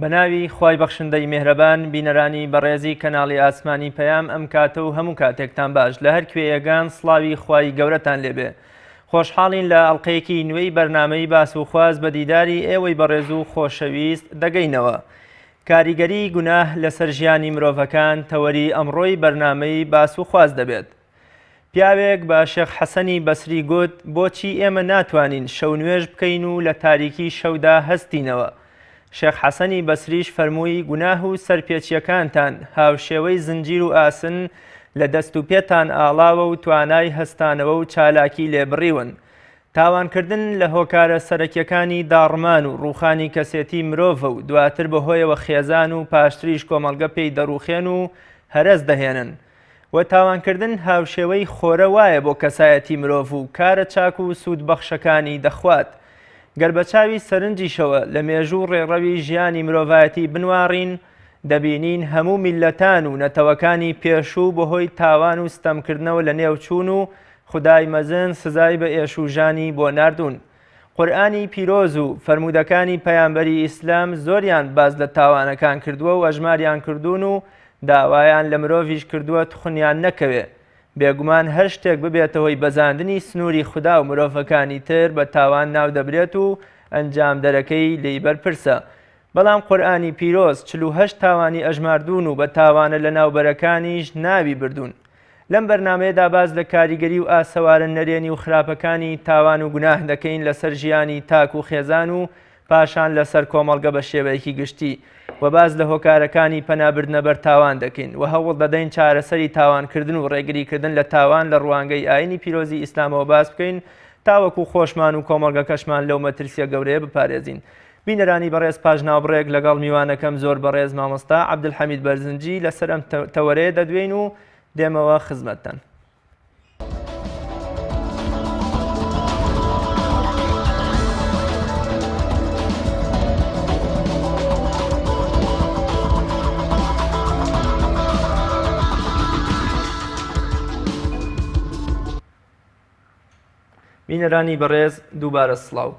بەناوی خوای بەخشندەی میهرەبان بینەرانی بەڕێزی کەناڵی ئاسمانی پەیام ئەم کاتە و هەموو کاتێکتان باش لە هەر کوێیەگان سڵاوی خوای گەورەتان لێبێ. خۆشحاڵین لە ئەڵقەیەکی نوێی بەرنامەی باس و خواز بە دیداری ئێوەی بەڕێز و خۆشەویست دەگەینەوە. کاریگەری گوناه لەسەر ژیانی مرۆڤەکان تەوەری ئەمڕۆی بەرنامەی باس و خواز دەبێت. پیاوێک بە شێخ حەسەنی بەسری گوت بۆچی ئێمە ناتوانین شەو نوێژ بکەین و لە تاریکی شەودا هەستینەوە. شێخ حەسەنی بەسریش فەرمووی گوناه و سەرپێچیەکانتان هاوشێوەی زنجیر و ئاسن لە دەست و پێتان ئاڵاوە و توانای هەستانەوە و چالاکی لێبڕیون. تاوانکردن لە هۆکارە سەرەکیەکانی داڕمان و ڕووخانی کەسێتی مرۆڤە و دواتر بەهۆیەوە خێزان و پاشتریش کۆمەڵگە پێی دەڕوخێن و هەرەس دەهێنن. و تاوانکردن هاوشێوەی خۆرە وایە بۆ کەسایەتی مرۆڤ و کارە چاک و سوودبەخشەکانی دەخوات. گەر بە چاوی سەرنجیشەوە لە مێژوو ڕێڕەوی ژیانی مرۆڤایەتی بنوارین دەبینین هەموو میلەتان و نەتەوەکانی پێشوو بەهۆی تاوان و ستەمکردنەوە لە نێوچوون و خودای مەزن سزای بە ئێشوژانی بۆ ناردوون. قورئانی پیرۆز و فەرمودەکانی پەیامبەری ئیسلام زۆریان باز لە تاوانەکان کردووە و ئەژماریان کردوون و داوایان لە مرۆڤیش کردووە تخنیان نەکەوێ. بێگومان هەر شتێک ببێتەوەی بەزاندنی سنووری خوددا و مرۆڤەکانی تر بە تاوان ناو دەبرێت و ئەنجام دەرەکەی لێی بەرپرسە. بەڵام قورئانی پیرۆز 48 تاوانی ئەژماردوون و بە تاوانە لە ناوبەرەکانیش ناوی بردوون. لەم بەرنامەیەدا باز لە کاریگەری و ئاسەوارە نەرێنی و خراپەکانی تاوان و گوناه دەکەین لەسەر ژیانی تاک و خێزان و پاشان لەسەر کۆمەڵگە بە شێوەیەکی گشتی و باز لە هۆکارەکانی پەنابردنە بەر تاوان دەکەین و هەوڵ دەدەین چارەسەری تاوانکردن و ڕێگریکردن لە تاوان لە ڕوانگەی ئاینی پیرۆزی ئیسلامەوە باس بکەین تاوەکو خۆشمان و کۆمەڵگەکەشمان لەو مەترسیە گەورەیە بپارێزین. بینەرانی بەڕێز پاژناوبڕێک لەگەڵ میوانەکەم زۆر بەڕێز مامۆستا عەبدولحەمید بەرزنجی لەسەر ئەم تەوەرەیە دەدوێین و دێمەوە خزمەتتان. بینەرانی بەڕێز دووبارە سڵاو.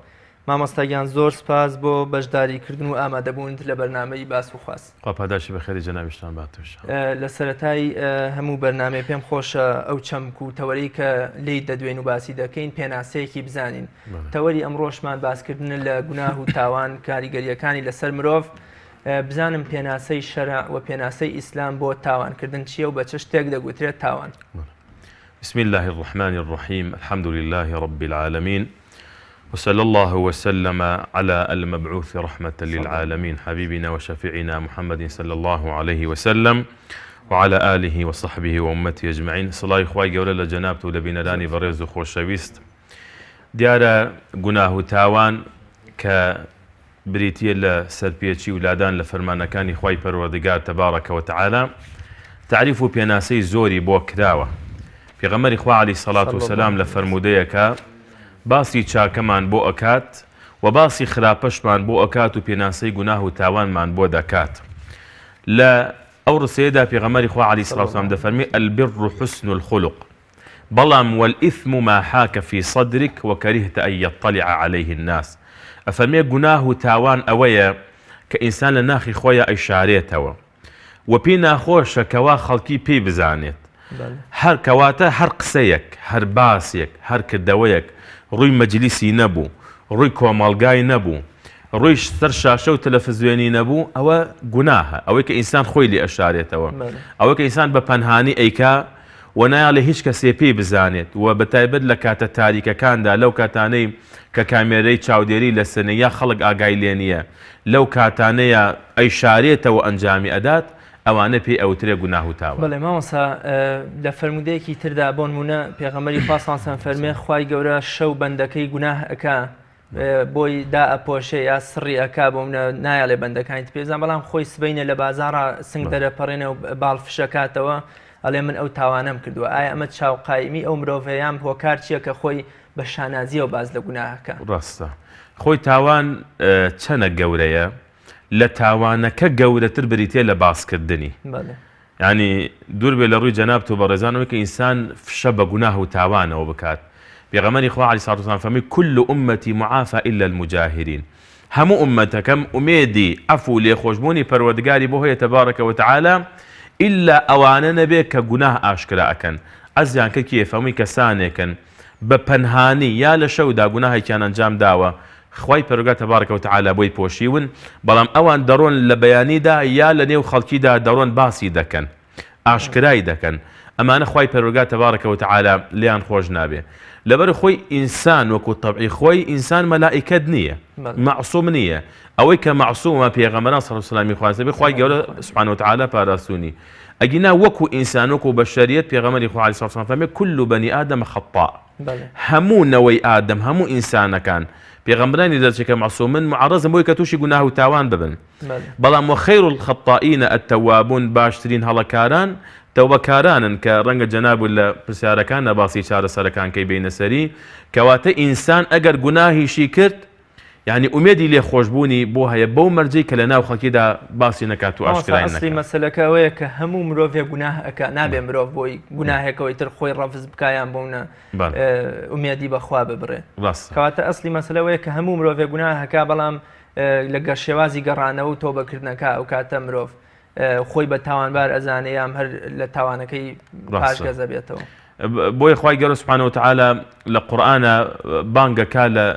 مامۆستاگیان زۆر سپاس بۆ بەشداریکردن و ئامادەبوونت لە بەرنامەی باس و خواست. پاداشی بەخێری جەنابیشتان باتوش. لە سەرەتای هەموو بەرنامەی پێم خۆشە ئەو چەمک و تەوەرەی کە لێی دەدوێن و باسی دەکەین پێناسەیەکی بزانین. تەوەری ئەمڕۆشمان باسکردن لە گوناه و تاوان کاریگەریەکانی لەسەر مرۆڤ بزانم پێناسەی شەرع و پێناسەی ئیسلام بۆ تاوانکردن چییە و بە چه شتێک دەگوترێت تاوان. بسم الله الرحمن الرحيم الحمد لله رب العالمين وصلى الله وسلم على المبعوث رحمة للعالمين حبيبنا وشفيعنا محمد صلى الله عليه وسلم وعلى آله وصحبه وأمته أجمعين. صلاة إخوائي قولة لجنابته لبينراني بريز خوشويست دیارە گوناه و تاوان کە بریتیە لە سەرپێچی ولادان لە فەرمانەکانی خوای پەروەردگار تەبارەکە وتەعالا تعریف و پێناسەی زۆری بۆ کراوە. پێغەمبەری خوا عەلەیهی سەڵات وسەلام لە فەرمودەیەکە باسی چاکەمان بۆ ئەکات و باسی خراپەشمان بۆ ئەکات و پێناسەی گوناه و تاوانمان بۆ دەکات. لە ئەو ڕسەیەدا پێغەمبەری خوا عەلەیهی سەڵات وسەلام دەفەرمێ البر حسن الخلق بەڵام والإثم ما حاك في صدرك وكرهت أن يطلع عليه الناس. ئەفەرمێ گوناه و تاوان ئەوەیە کە ئینسان لە ناخی خۆیە ئەیشارێتەوە و پێی ناخۆشە کەوا خەڵکی پێی بزانێت. هەر کەواتە هەر قسەیەک هەر باسێک هەر کردەوەیەک ڕووی مەجلیسی نەبوو ڕووی کۆمەڵگای نەبوو ڕووی سەر شاشە و تەلەڤیزیۆنی نەبوو ئەوە گوناهە ئەوەی کە ئینسان خۆی لێ ئەشارێتەوە ئەوەی کە ئینسان بە پەنهانی ئەیکا و نایڵێ هیچ کەسێ پێی بزانێت و بەتایبەت لە کاتە تاریکەکاندا لەو کاتانەی کە کامێرەی چاودێری لە سنەیە خەڵک ئاگای لێ نییە لەو کاتانەیە ئەیشارێتەوە ئەنجامی ئەدات ئەوانە پێی ئەوترێ گوناه و تاوان. بەڵێ مامۆستا لە فەرمودەیەکی تردا بۆ نمونە پێغەمبەری خوا سەڵڵەڵاهو عەلەیهی وسەلەم فەرمێ خوای گەورە شەو بەندەکەی گوناه ئەکا بۆی دائەپۆشێ یا سڕی ئەکا بۆ منە نایەڵێ بەندەکانی پێزان بەڵام خۆی سبەینە لە بازاڕا سنگ دەرەپەڕێنە و باڵفشەکاتەوە ئەڵێ من ئەو تاوانەم کردووە. ئایا ئەمە چاوقایمی ئەو مرۆڤەیان هۆکار چییە کە خۆی بە شانازیەوە باز لە گوناهەکە؟ ڕاستە خۆی تاوان چەنە گەورەیە لە تاوانەکە گەورەتر بریتێ لە باسکردنی. یعنی دوور بێ لە ڕووی جەنابتە و بەڕێزانەوەی کە ئینسان فشە بە گوناه و تاوانەوە بکات. پێغەمبەری خوا عەلەیهی سەڵات وسەلام فەرمووی كل أمتي معافى إلا المجاهرين هەموو ئومەتەکەم ئومێدی عەفو و لێخۆشبوونی پەروەردگاری بۆ هەیە تەبارەکە وتەعالە ئیلا ئەوانە نەبێت کە گوناه ئاشکرا ئەکەن ئەزیان کە کێفەمووی کەسانێکن بە پەنهانی یا لە شەودا گوناهێکیان ئەنجام داوە خوای پەروەردگار تەبارەکە وتەعالە بۆی پۆشیون بەڵام ئەوان دەڕۆن لە بەیانیدا یا لە نێو خەڵکیدا دەڕۆن باسی دەکەن ئاشکرای دەکەن ئەمانە خوای پەروەردگار تەبارەکە وتەعالە لیان خۆش نابێ لەبەر خۆی ئینسان وەکو تەبعی خۆی ئینسان مەلائکەت نییە معسووم نییە ئەوەی کە معسوومە پێغەمبەران صلی الله علیه و سلم خوای گەورە سبحانه وتعالى پاراستونی ئەگینا وەکو ئینسان وەکو بەشەریەت پێغەمبەری خوا علیه الصلاة والسلام فەرمێ كل بني آدم خطاء هەموو نەوەی ئادەم هەموو ئینسانەکان پێغەمبەرانی دەرچێکە معسوومن معرضن بۆی کە تووشی گوناه و تاوان ببن بەڵام وخەیر الخطائین التوابون باشترین هەڵەکاران تەوبەکارانن کە ڕەنگە جەناب لە پرسیارەکان باسی چارەسەرەکانکەی بینە سەری کەواتە ئینسان ئەگەر گوناهیشی کرد یعنی ئومێدی لێ خۆشببوونی بۆ هەیە بەو مەرجەی کە لە ناو خەڵکیدا باسی نەکات و ئاشکرای نەکات. ئەسڵی مەسەلەکە ئەوەیە کە هەموو مرۆڤێک گوناه ئەکات نابێ مرۆڤ بۆی گوناهێکەوەی تر خۆی ڕەفز بکایان بۆونە ئومێدی بەخوا ببڕێ کەواتە ئەسڵی مەسەلەوەیە کە هەموو مرۆڤێک گوناه هەکا بەڵام لەگەر شێوازی گەڕانەوە و تۆبەکردنەکە ئەو کاتە مرۆڤ خۆی بە تاوانبار ئەزانێ یام هەر لە تاوانەکەی پاشگەزە بێتەوە. بۆی خوای گەورە سوبحانە وتعالە لە قورئانە بانگەکا لە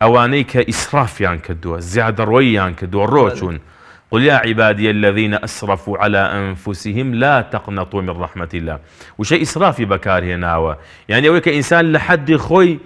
ئەوانەی کە ئیسرافیان کردووە زیادەڕۆییان کردووە ڕۆچوون قل يا عبادي الذين أسرفوا على أنفسهم لا تقنطوا من رحمة الله وشي إسرافي بكارهناوە يعني ئەوەی کە ئینسان لە حەدی خۆی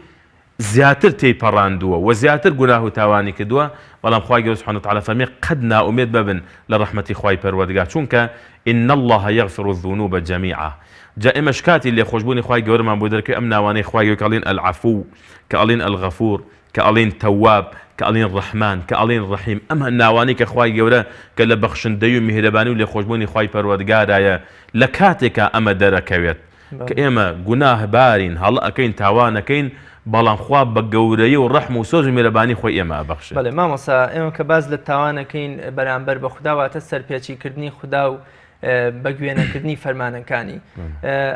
زیاتر تێیپەڕاندووە و زیاتر گوناه و تاوانی کردووە بەڵام خوای گەورە سوبحانە وتعالە فەرمێ قەت نائومێد ببن لە ڕەحمەتی خوای پەروەردگار چونکە إن الله يغفر الذنوب جميعا جا ئێمەش کاتی لێخۆشبوونی خوای گەورەمان بۆ دەرکەوێ ئەم ناوانەی خوای گەورە کە ئەڵێن العەفو کە ئەڵێن الغەفور کە ئەڵێن تەواب کە ئەڵێن ڕەحمان کە ئەڵێن ڕەحیم ئەم ناوانەی کە خوای گەورە کە لە بەخشندەی و میهرەبانی و لێخۆشبوونی خوای پەروەردگارایە لە کاتێکە ئەمە دەرەکەوێت کە ئێمە گوناهبارین هەڵە ئەەکەین تاوانەکەین بەڵام خوا بە گەورەی و ڕەحم و سۆز و میهرەبانی خۆی ئێمە ئەبەخشێت. بەڵێ مامۆستا ئێمە کە باز لە تاوانەکەین بەرامبەر بە خودداواتە سەرپێچیکردنی خوددا و بەگوێنەکردنی فەرمانەکانی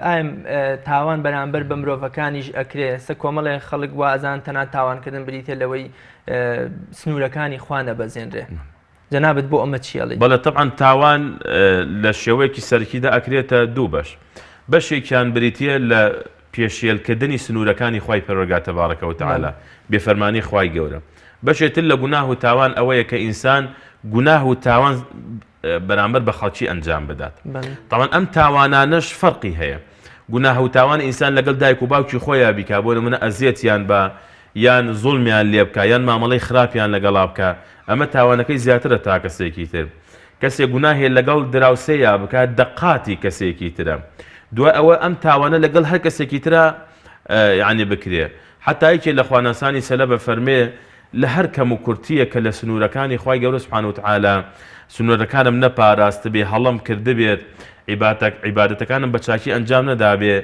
ئایم تاوان بەرامبەر بە مرۆڤەکانیش ئەکرێ سە کۆمەڵێ خەڵک وازان تەنها تاوانکردن بریتێ لەوەی سنوورەکانی خوا نەبەزێنرێ جەنابەت بۆ ئەمە چیەڵێ؟ بەڵێ طبعاً تاوان لە شێوەیەکی سەرکیدا ئەکرێتە دوو بەشێکیان بریتە لە پێشێلکردنی سنوورەکانی خوای پەروەردگار تەبارەکە وتعالە بێفەرمانی خوای گەورە بەشێتر لە گوناه و تاوان ئەوەیە کە ئینسان گوناه و تاوان بەرامبەر بە خەڵکی ئەنجام بدات. طبعاً ئەم تاوانانەش فەرقی هەیە گوناه و تاوان ئینسان لەگەڵ دایک و باوکی خۆیان بیکا بۆ نمونە ئەزیەتیان بە یان زوڵمیان لێ بکە یان مامەڵەی خراپیان لەگەڵا بکە ئەمە تاوانەکەی زیاترە تا کەسێکی تر کەسێک گوناهێ لەگەڵ دراوسەیە بکات دەقاتی کەسێکی ترە دوای ئەوە ئەم تاوانە لەگەڵ هەر کەسێکی ترە یعنی بکرێ حتا یەکێ لە خوانەسانی سەلەفە فەرمێ لە هەر کەم و کورتیە کە لە سنوورەکانی خوای گەورە سوبحانە وتعالە سنوورەکانم نەپاراستە بێ هەڵم کردبێت عیبادەتەکانم بە چاکی ئەنجام نەدابێ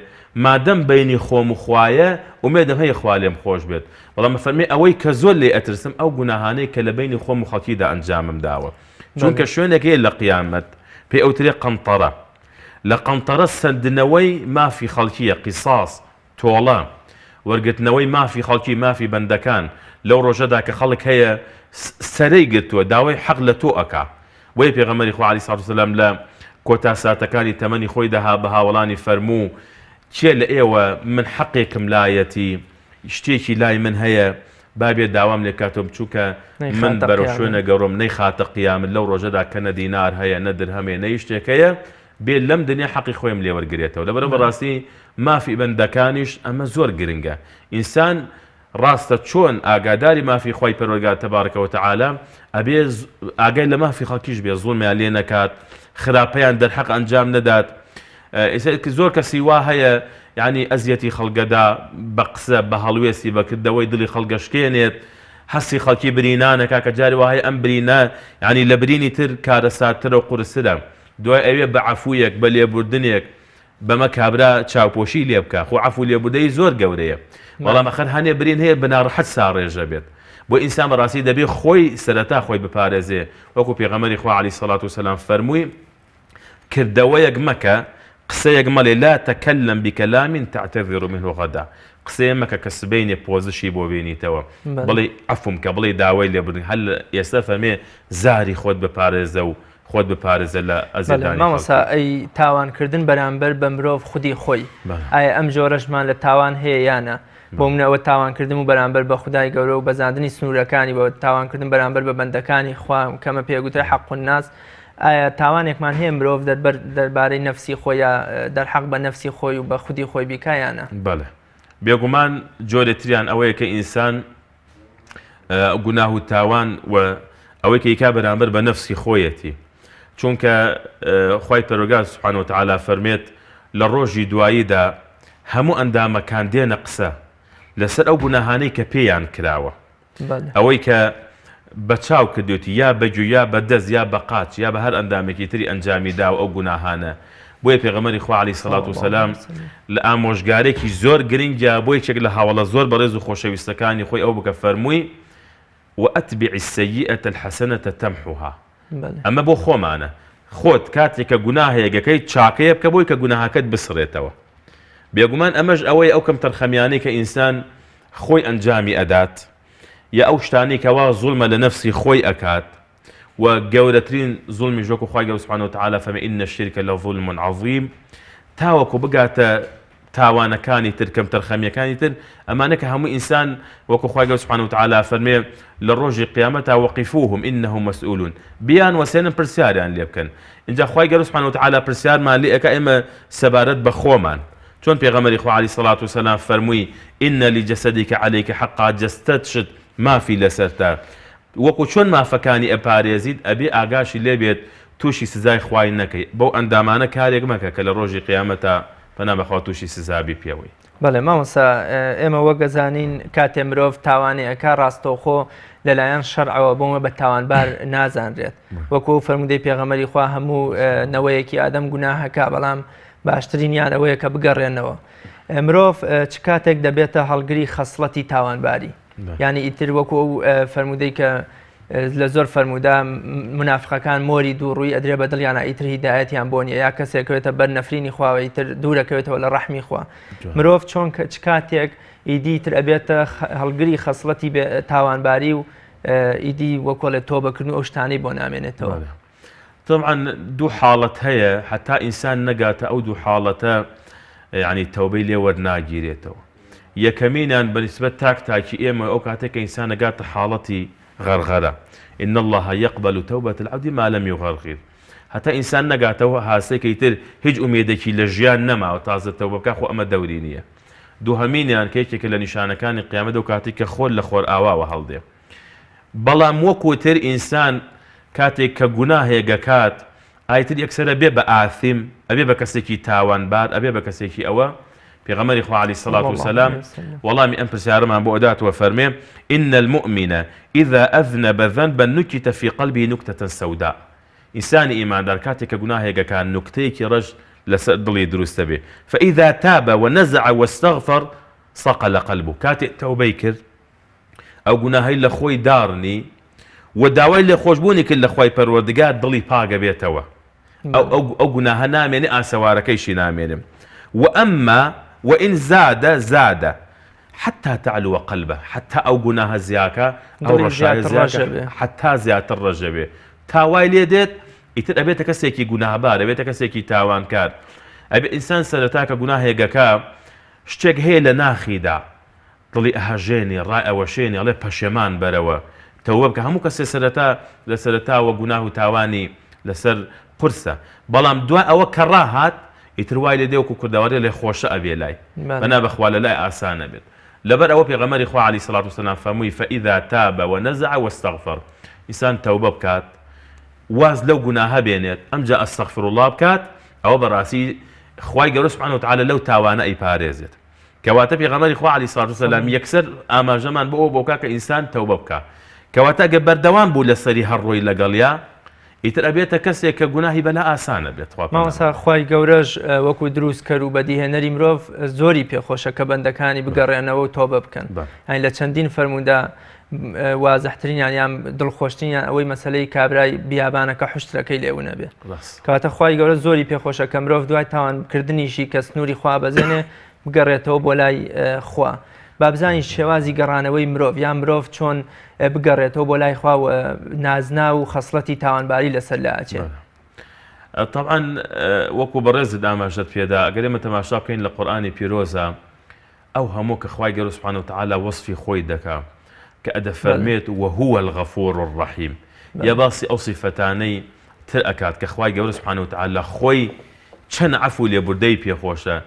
مادەم بینی خۆم و خوایە ئومێدم هەیە خوا لێم خۆش بێت بەڵام فەرمێ ئەوەی کە زۆر لێ ئەترسم ئەو گوناهانەی کە لە بینی خۆم و خەڵکیدا ئەنجامم داوە چونکە شوێنێکەیە لە قیامەت پێی ئەوترێ قەنتەرە لە قەنتەرە سەردنەوەی مافی خەڵکیە قیساس تۆڵە وەرگرتنەوەی مافی خەڵکی مافی بەندەکان لەو ڕۆژەدا کە خەڵک هەیە سەرەی گرتووە داوای حەق لە تۆ ئەکا وەی پێغەمبەری خوا عەلەیهی سەڵاتو وسەلام لە کۆتا ساتەکانی تەمەنی خۆی دەها بە هاوڵانی فەرموو چێ لە ئێوە من حەقێکم لایەتی شتێکی لای من هەیە بابێ داوام لێ کاتۆ بچووکە من بەرەو شوێنە گەڕۆم نەیخاتە قیامەت لەو ڕۆژەدا کە نە دینار هەیە نە درهەمێ نە شتێکەیە بێ لەم دنیا حەقی خۆیم لێ وەرگرێتەوە لەبەرەوە بەڕاستی مافی بەندەکانیش ئەمە زۆر گرنگە ئینسان ڕاستە چۆن ئاگاداری مافی خوای پەروەردگار تەبارەکە وتعالە ئەبێ ئاگای لە مافی خەڵکیش بێ زوڵمیان لێ نەکات خراپەیان دەرحەق ئەنجام نەدات زۆر کەسی وا هەیە یعنی ئەزیەتی خەڵگەدا بە قسە بە هەڵوێستی بەکردەوەی دڵی خەڵگەشکێنێت هەستی خەڵکی برینانەکە کە جاری وایە ئەم برینە ینی لە برینی تر کارەساترە و قورسرە دوای ئەوێ بە عەفوویەک بە لێبوردنێک بەمە کابرا چاوپۆشی لێ بکە خۆ عەفو لێبوردەی زۆر گەورەیە بەڵام ئەخەر هەنێ برین هەیە بەناڕەحەت ساڕێژە بێت بۆ ئینسان بەڕاستی دەبێ خۆی سەرەتا خۆی بپارێزێ وەکو پێغەمبەری خوا عەلەیهی سەڵاتو وسەلام فەرمووی کردەوەیەک مەکە قسەیەک مەڵێ لا تەکەلم بکەلام تعتذر منه غدا قسەیە مەکە کە سبەینێ پۆزشی بۆ بینیتەوە بڵێ عەفوم کە بڵێ داوای لێ بردن هەل ئێستا فەرمێ زاری خۆت بپارێزە و خۆت بپارێزە لە ئەزیدانی مامۆستا ئەی تاوانکردن بەرامبەر بە مرۆڤ خودی خۆی ئایا ئەم جۆرەشمان لە تاوان هەیە یانە بۆ منەوە تاوانکردن و بەرامبەر بە خودای گەورە و بەزاندنی سنوورەکانی بۆ تاوانکردن بەرامبەر بە بەندەکانی خوا کەمە پێگوترە حەق الناس ئایا تاوانێکمان هەیە مرۆڤ دەربارەی نەفسی خۆی دەرحەق بە نەفسی خۆی و بە خودی خۆی بیکایانە بەڵێ بێگومان جۆرێتریان ئەوەیە کە ئینسان گوناه و تاوان و ئەوەی کە یکا بەرامبەر بە نەفسی خۆیەتی چونکە خوای پەروەردگار سوبحانەهو وتەعالا فەرمێت لە ڕۆژی دواییدا هەموو ئەندامەکان دێنە قسە لەسەر ئەو گوناهانەی کە پێیان کراوە ئەوەی کە بە چاو کردوێتی یا بەگوێ یا بە دەست یا بە قاچ یا بە هەر ئەندامێکی تری ئەنجامی داوە ئەو گوناهانە بۆیە پێغەمبەری خوا عەلەیهی سەڵات وسەلام لە ئامۆژگارێکی زۆر گرنگە بۆ یەکێک لە هاوڵە زۆر بەڕێز و خۆشەویستەکانی خۆی ئەو بکە فەرمووی وأتبع السيئة الحسنة تمحوها ئەمە بۆ خۆمانە خۆت کاتێک کە گوناهەیەکەکەی چاکەیە بکە بۆی کە گوناهەکەت بسڕێتەوە بێگومان ئەمەش ئەوەی ئەو کەم تەرخەمیانەی کە ئینسان خۆی ئەنجامی ئەدات یا ئەو شتانەی کەوا زوڵمە لە نەفسی خۆی ئەکات و گەورەترین زوڵمی ژۆک و خوای گەورە سوبحانەهو وتەعالا فەرمێ ئین الشرک لظولم عظیم تاوەکو بگاتە تاوانەکانی تر کەم تەرخەمیەکانی تر ئەمانە کە هەموو ئینسان وەکو خوای گەورە سوبحانەهو وتەعالا فەرمێ لە ڕۆژی قیامەتا وەقیفوهم ئینەهم مەسئولون بیان وەسێنن پرسیاریان لێ بکەن اینجا خوای گەورە سوبحانەهو وتەعالا پرسیارمان لێ ئەکا ئێمە سەبارەت بە خۆمان چۆن پێغەمبەری خوا عەلەیهی سەڵات وسەلام فەرمووی ئین لجەسەدیکە عەلەیکە حەقا جەستەت شت مافی لەسەرتا وەکو چۆن مافەکانی ئەپارێزیت ئەبێ ئاگاشی لێبێت تووشی سزای خوای نەکەی بەو ئەندامانە کارێک مەکە کە لە ڕۆژی قیامەتە پەنا بەخوا تووشی سزابی پێوەی بەڵێ مامۆستا ئێمە وەگەزانین کاتێ مرۆڤ تاوانی ئەکا ڕاستەوخۆ لەلایەن شەرعەوە بۆمە بە تاوانبار نازانرێت وەکو فەرمودەی پێغەمبەری خوا هەموو نەوەیەکی ئادەم گوناهەکە بەڵام باشترینیان ئەوەیە کە بگەڕێنەوە مرۆڤ چ کاتێک دەبێتە هەڵگری خەسڵەتی تاوانباری یعنی ئیتر وەکو فەرمودەی کە لە زۆر فەرمودا منافقەکان مۆری دووڕووی ئەدرێ بە دڵیانە ئیتر هیدایەتیان بۆ نییە یا کەسێکەوێتە بەر نەفرینی خواوە ئیتر دوورەکەوێتەوە لە ڕەحمی خوا مرۆڤ چۆن چ کاتێک ئیدی تر ئەبێتە هەڵگری خەسڵەتی تاوانباری و ئیدی وەکۆ لە تۆبەکردن ئەو شتانەی بۆ نامێنێتەوە طبعا دوو حاڵەت هەیە حتا ئینسان نەگاتە ئەو دوو حاڵەتە یعنی تەوبەی لێ وەرناگیرێتەوە یەکەمینیان بەنسبەت تاکی ئێمە ئەو کاتێک کە ئینسان نەگاتە حاڵەتی غەرغەرە إن الله يقبل توبة العبد ما لم يغرغر حتى إنسان نقاته هاسي كيتر هج أميدكي لجيان نما وتازة توبة كاخو أما دورينية دوهمينيان كيكي كلا نشانة كان القيامة دو كاتيك خول لخور آوا وهالدي بلا موكو تر إنسان كاتيك كقناه يقاكات آيتر يكسر أبي بآثم أبي بكسيكي تاوان بار أبي بكسيكي أوا پیغمبر خدا علیه الصلاة والسلام والله من أمر من بؤدات وفرمي إن المؤمن إذا أذنب ذنبا نكت في قلبه نكتة سوداء إنسان إيمان دار كاتك جناه كان نكتيك رج لسدلي دروس به فإذا تاب ونزع واستغفر صقل قلبه كاتك توبيكر أو جناه إلا خوي دارني وداوي اللي خوشبوني كل خوي پروردگار دلي باقة بيتوا أو جناه نامني آسواركيش نامني وأما وإن زاد حتى تعلو قلبه حتى أو جناها زياكا أو رشاية زياكا حتى زيادة الرجبة تاوي ليدت يتر أبيت كسيكي جناها بار أبيت كسيكي تاوان كار أبي إنسان سرتاك جناها يجاكا شتك هي لناخيدا طلي أهجيني رأي وشيني عليه بشمان بروا توبك همو كسي سرتا وجناه تاواني لسر قرصة بلام دواء أو كراهات يتروي لديه وكردواري اللي خوشة أبي لاي فأنا بخوال لا آسان بيت لبر أو بيغمر إخوة عليه الصلاة والسلام فموي فإذا تاب ونزع واستغفر إنسان توبة بكات واز لو جناها بينات أم جاء استغفر الله بكات أو براسي إخوة جل سبحانه وتعالى لو تاوانا أي بارزت كواتب بيغمر إخوة عليه الصلاة والسلام يكسر أما جمان بو بوكا كإنسان توبة بكا كواتا جبر دوام بو لسري هالروي لقاليا ئیتر ئەبێتە کەسێک کە گوناهی بەلا ئاسانە بێت مامۆستا خوای گەورەش وەکو دروست کرد و بەدیهێنەری مرۆڤ زۆری پێخۆشە کە بەندەکانی بگەڕێنەوە و تۆبە بکەن هەین لە چەندین فەرمودا وازەحترین یان دڵخۆشترین ئەوەی مەسەلەی کابرای بیابانەکە حشتەکەی لێو نەبێ. کەواتە خوای گەورە زۆری پێخۆشە کە مرۆڤ دوای تاوانکردنیشی کە سنووری خوا بەزێنێ بگەڕێتەوە بۆ لای خوا. با بزانین شێوازی گەڕانەوەی مرۆڤ یان مرۆڤ چۆن بگەڕێتەوە بۆ لای خوا و نازنا و خەسڵەتی تاوانباری لەسەر لا ئەچێت. طبعا وەکو بەڕێزت ئاماژەت پێدا ئەگەر ئێمە تەماشا بکەین لە قورئانی پیرۆزە ئەو هەموو کە خوای گەورە سوبحانە وتعالە وەصفی خۆی دەکا کە ئەدەفەرمێت وهو الغەفور الرحیم یا باسی ئەو سیفەتانەی تر ئەکات کە خوای گەورە سوبحانە وتعالە خۆی چەند عەفو لێبوردەی پێخۆشە.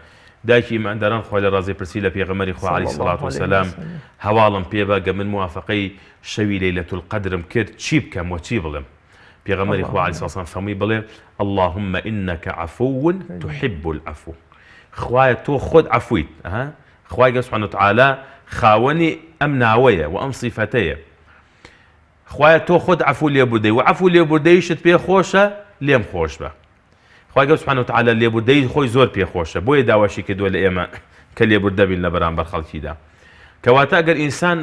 دایکی ئیمانداران خۆی لە ڕازی پرسی لە پێغەمبەری خوا عەلەیهی سەڵات وسەلام هەواڵم پێ بە گە من موافقەی شەوی لەیلەتول القەدرم کرد چی بکەم و چی بڵێم؟ پێغەمبەری خوا عەلەیهی سەڵات وسەلام فەرمووی بڵێ اللهم إنك عفو تحب العفو. خوایە تۆ خۆت عەفویت. خوای گەورە سوبحانە وتعالە خاوەنی ئەم ناوەیە و ئەم سیفەتەیە. خوایە تۆ خۆت عەفو لێبوردەی و عەفو لێبوردەیشت پێ خۆشە لێم خۆش بە. خوای گەورە سوبحانە وتعالە لێبوردەی خۆی زۆر پێخۆشە بۆیە داواشی کردووە لە ئێمە کە لێبوردە بین لە بەرامبەر خەڵکیدا. کەواتە ئەگەر ئینسان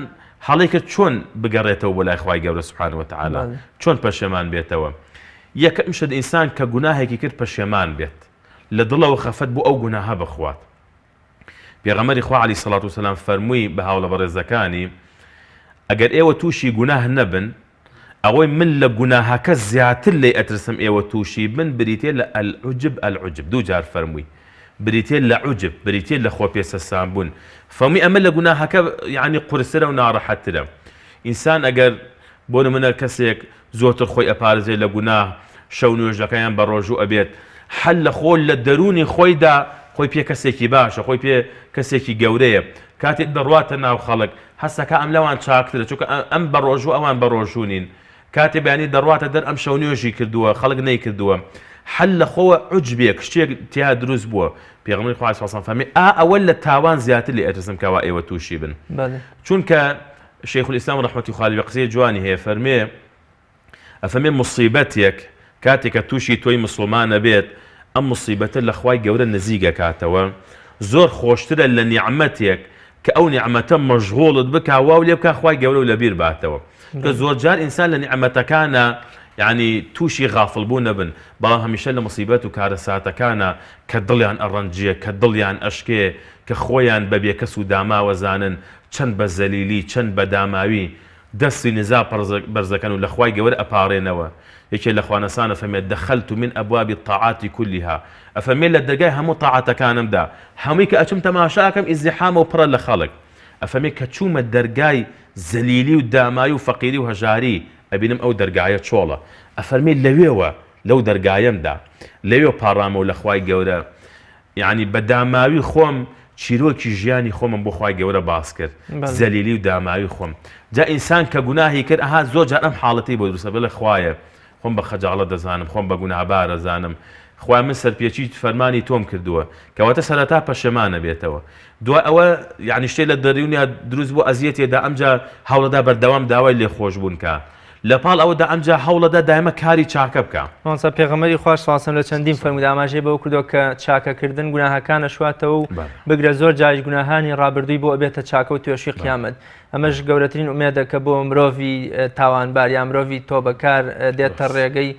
هەڵی کرد چۆن بگەڕێتەوە بۆ لای خوای گەورە سوبحانە وتعالە چۆن پەشێمان بێتەوە؟ یەکەم شت ئینسان کە گوناهێکی کرد پەشێمان بێت لە دڵەوە خەفەت بۆ ئەو گوناهە بخوات. پێغەمبەری خوا عەلەیهی سەڵات وسەلام فەرمووی بە هاوڵە بەڕێزەکانی ئەگەر ئێوە تووشی گوناه نەبن ئەوەی من لە گوناهەکە زیاتر لێ ئەترسم ئێوە تووشی بن بریتێ لە العجب دوو جار فەرمووی بریتێ لە عجب بریتێ لە خۆ پێسەسان بوون. فەرمووی ئەمە لە گوناهەکە یعنی قورسرە و ناڕەحەتترە. ئینسان ئەگەر بۆ نمونە کەسێک زۆرتر خۆی ئەپارێزێ لە گوناه شەو نوێژەکەیان بە ڕۆژوو ئەبێت هەل لە خۆ لە دەرونی خۆیدا خۆی پێ کەسێکی باشە خۆی پێ کەسێکی گەورەیە کاتێک دەڕواتە ناو خەڵک هەستەکە ئەم لەوان چاکترە چونکە ئەم بە ڕۆژوو ئەوان بە ڕۆژوو نین کاتێ بەیانی دەڕواتە دەر ئەم شەو نوێژی کردووە خەڵک نەیکردووە هەل لە خۆوە عجبێک شتێک تیا دروست بووە. پێغەمبەری خوا عەلەیهی سەڵام فەرمی ئەوە لە تاوان زیاتر لێ ئەترسم کەوا ئێوە تووشی بن. چونکە شیخ الئیسلام ڕەحمەتی خوا عەلەیهی بە قسەی جوانی هەیە ئەفەرمێ موسیبەتێک کاتێکە تووشی تۆی مسلمانە بێت ئەم موسیبەتە لە خوای گەورە نزیگە کاتەوە زۆر خۆشترە لە نیعمەتێک کە ئەو نیعمەتە مەشغوڵت بکا واو لێ بکا خوای گەورە و لەبیر باتەوە. کە زۆر جار ئینسان لە نیعمەتەکانە یعنی تووشی غافڵبوو نەبن بەڵام هەمیشە لە موسیبەت و کارەساتەکانە کە دڵیان ئەڕەنجیە کە دڵیان ئەشکێ کە خۆیان بەبێ کەس و داماوەزانن چەند بە زەلیلی چەند بە داماوی دەستی نزا بەرزەکەن و لە خوای گەورە ئەپارێنەوە. یەکێ لە خوانەسانە فەرمێت دەخەلت من ئەبوابی الطاعات كلها ئەفەرمێت لە دەرگای هەموو تاعاتەکانمدا هەمووی کە ئەچم تەماشاکەم ئیزدیحامە و پڕە لە خەڵک ئەفەرمێت کە چوومە دەرگای زەلیلی و دامایی و فەقیری و هەژاری ئەبینم ئەو دەرگایە چۆڵە ئەفەرمێت لەوێوە لەو دەرگایەمدا لەوێ پاڕامە و لە خوای گەورە یعنی بە داماوی خۆم چیرۆکی ژیانی خۆمم بۆ خوای گەورە باس کرد زەلیلی و داماوی خۆم. جا ئینسان کە گوناهی کرد ئەها زۆر جار ئەم حاڵەتی بۆ دروستە بڵێ خوایە خۆم بە خەجاڵەت دەزانم خۆم بە گوناهبار دەزانم خوای من سەرپێچی فەرمانی تۆم کردووە کەواتە سەرەتا پەشێمانە بێتەوە. دوای ئەوە یعنی شتێ لە دەرونیا دروست بۆ ئەزیەتێدا ئەمجا هەوڵەدا بەردەوام داوای لێخۆشبوون کە لە پاڵ ئەوەدا ئەمجا هەوڵەدا دایمە کاری چاکە بکە. مامۆستا پێغەمبەری خوا سڵ لە چەندین فەرمووی ئاماژەی بەوە کردووە کە چاکەکردن گوناهەکانە شواتەوە و بگرە زۆر جایش گوناهانی ڕابردووی بۆ ئەبێتە چاکە و توێشی قیامەت. ئەمەش گەورەترین ئومێدە کە بۆ مرۆڤی تاوانبار یا مرۆڤی تۆبەکار دێتە ڕێگەی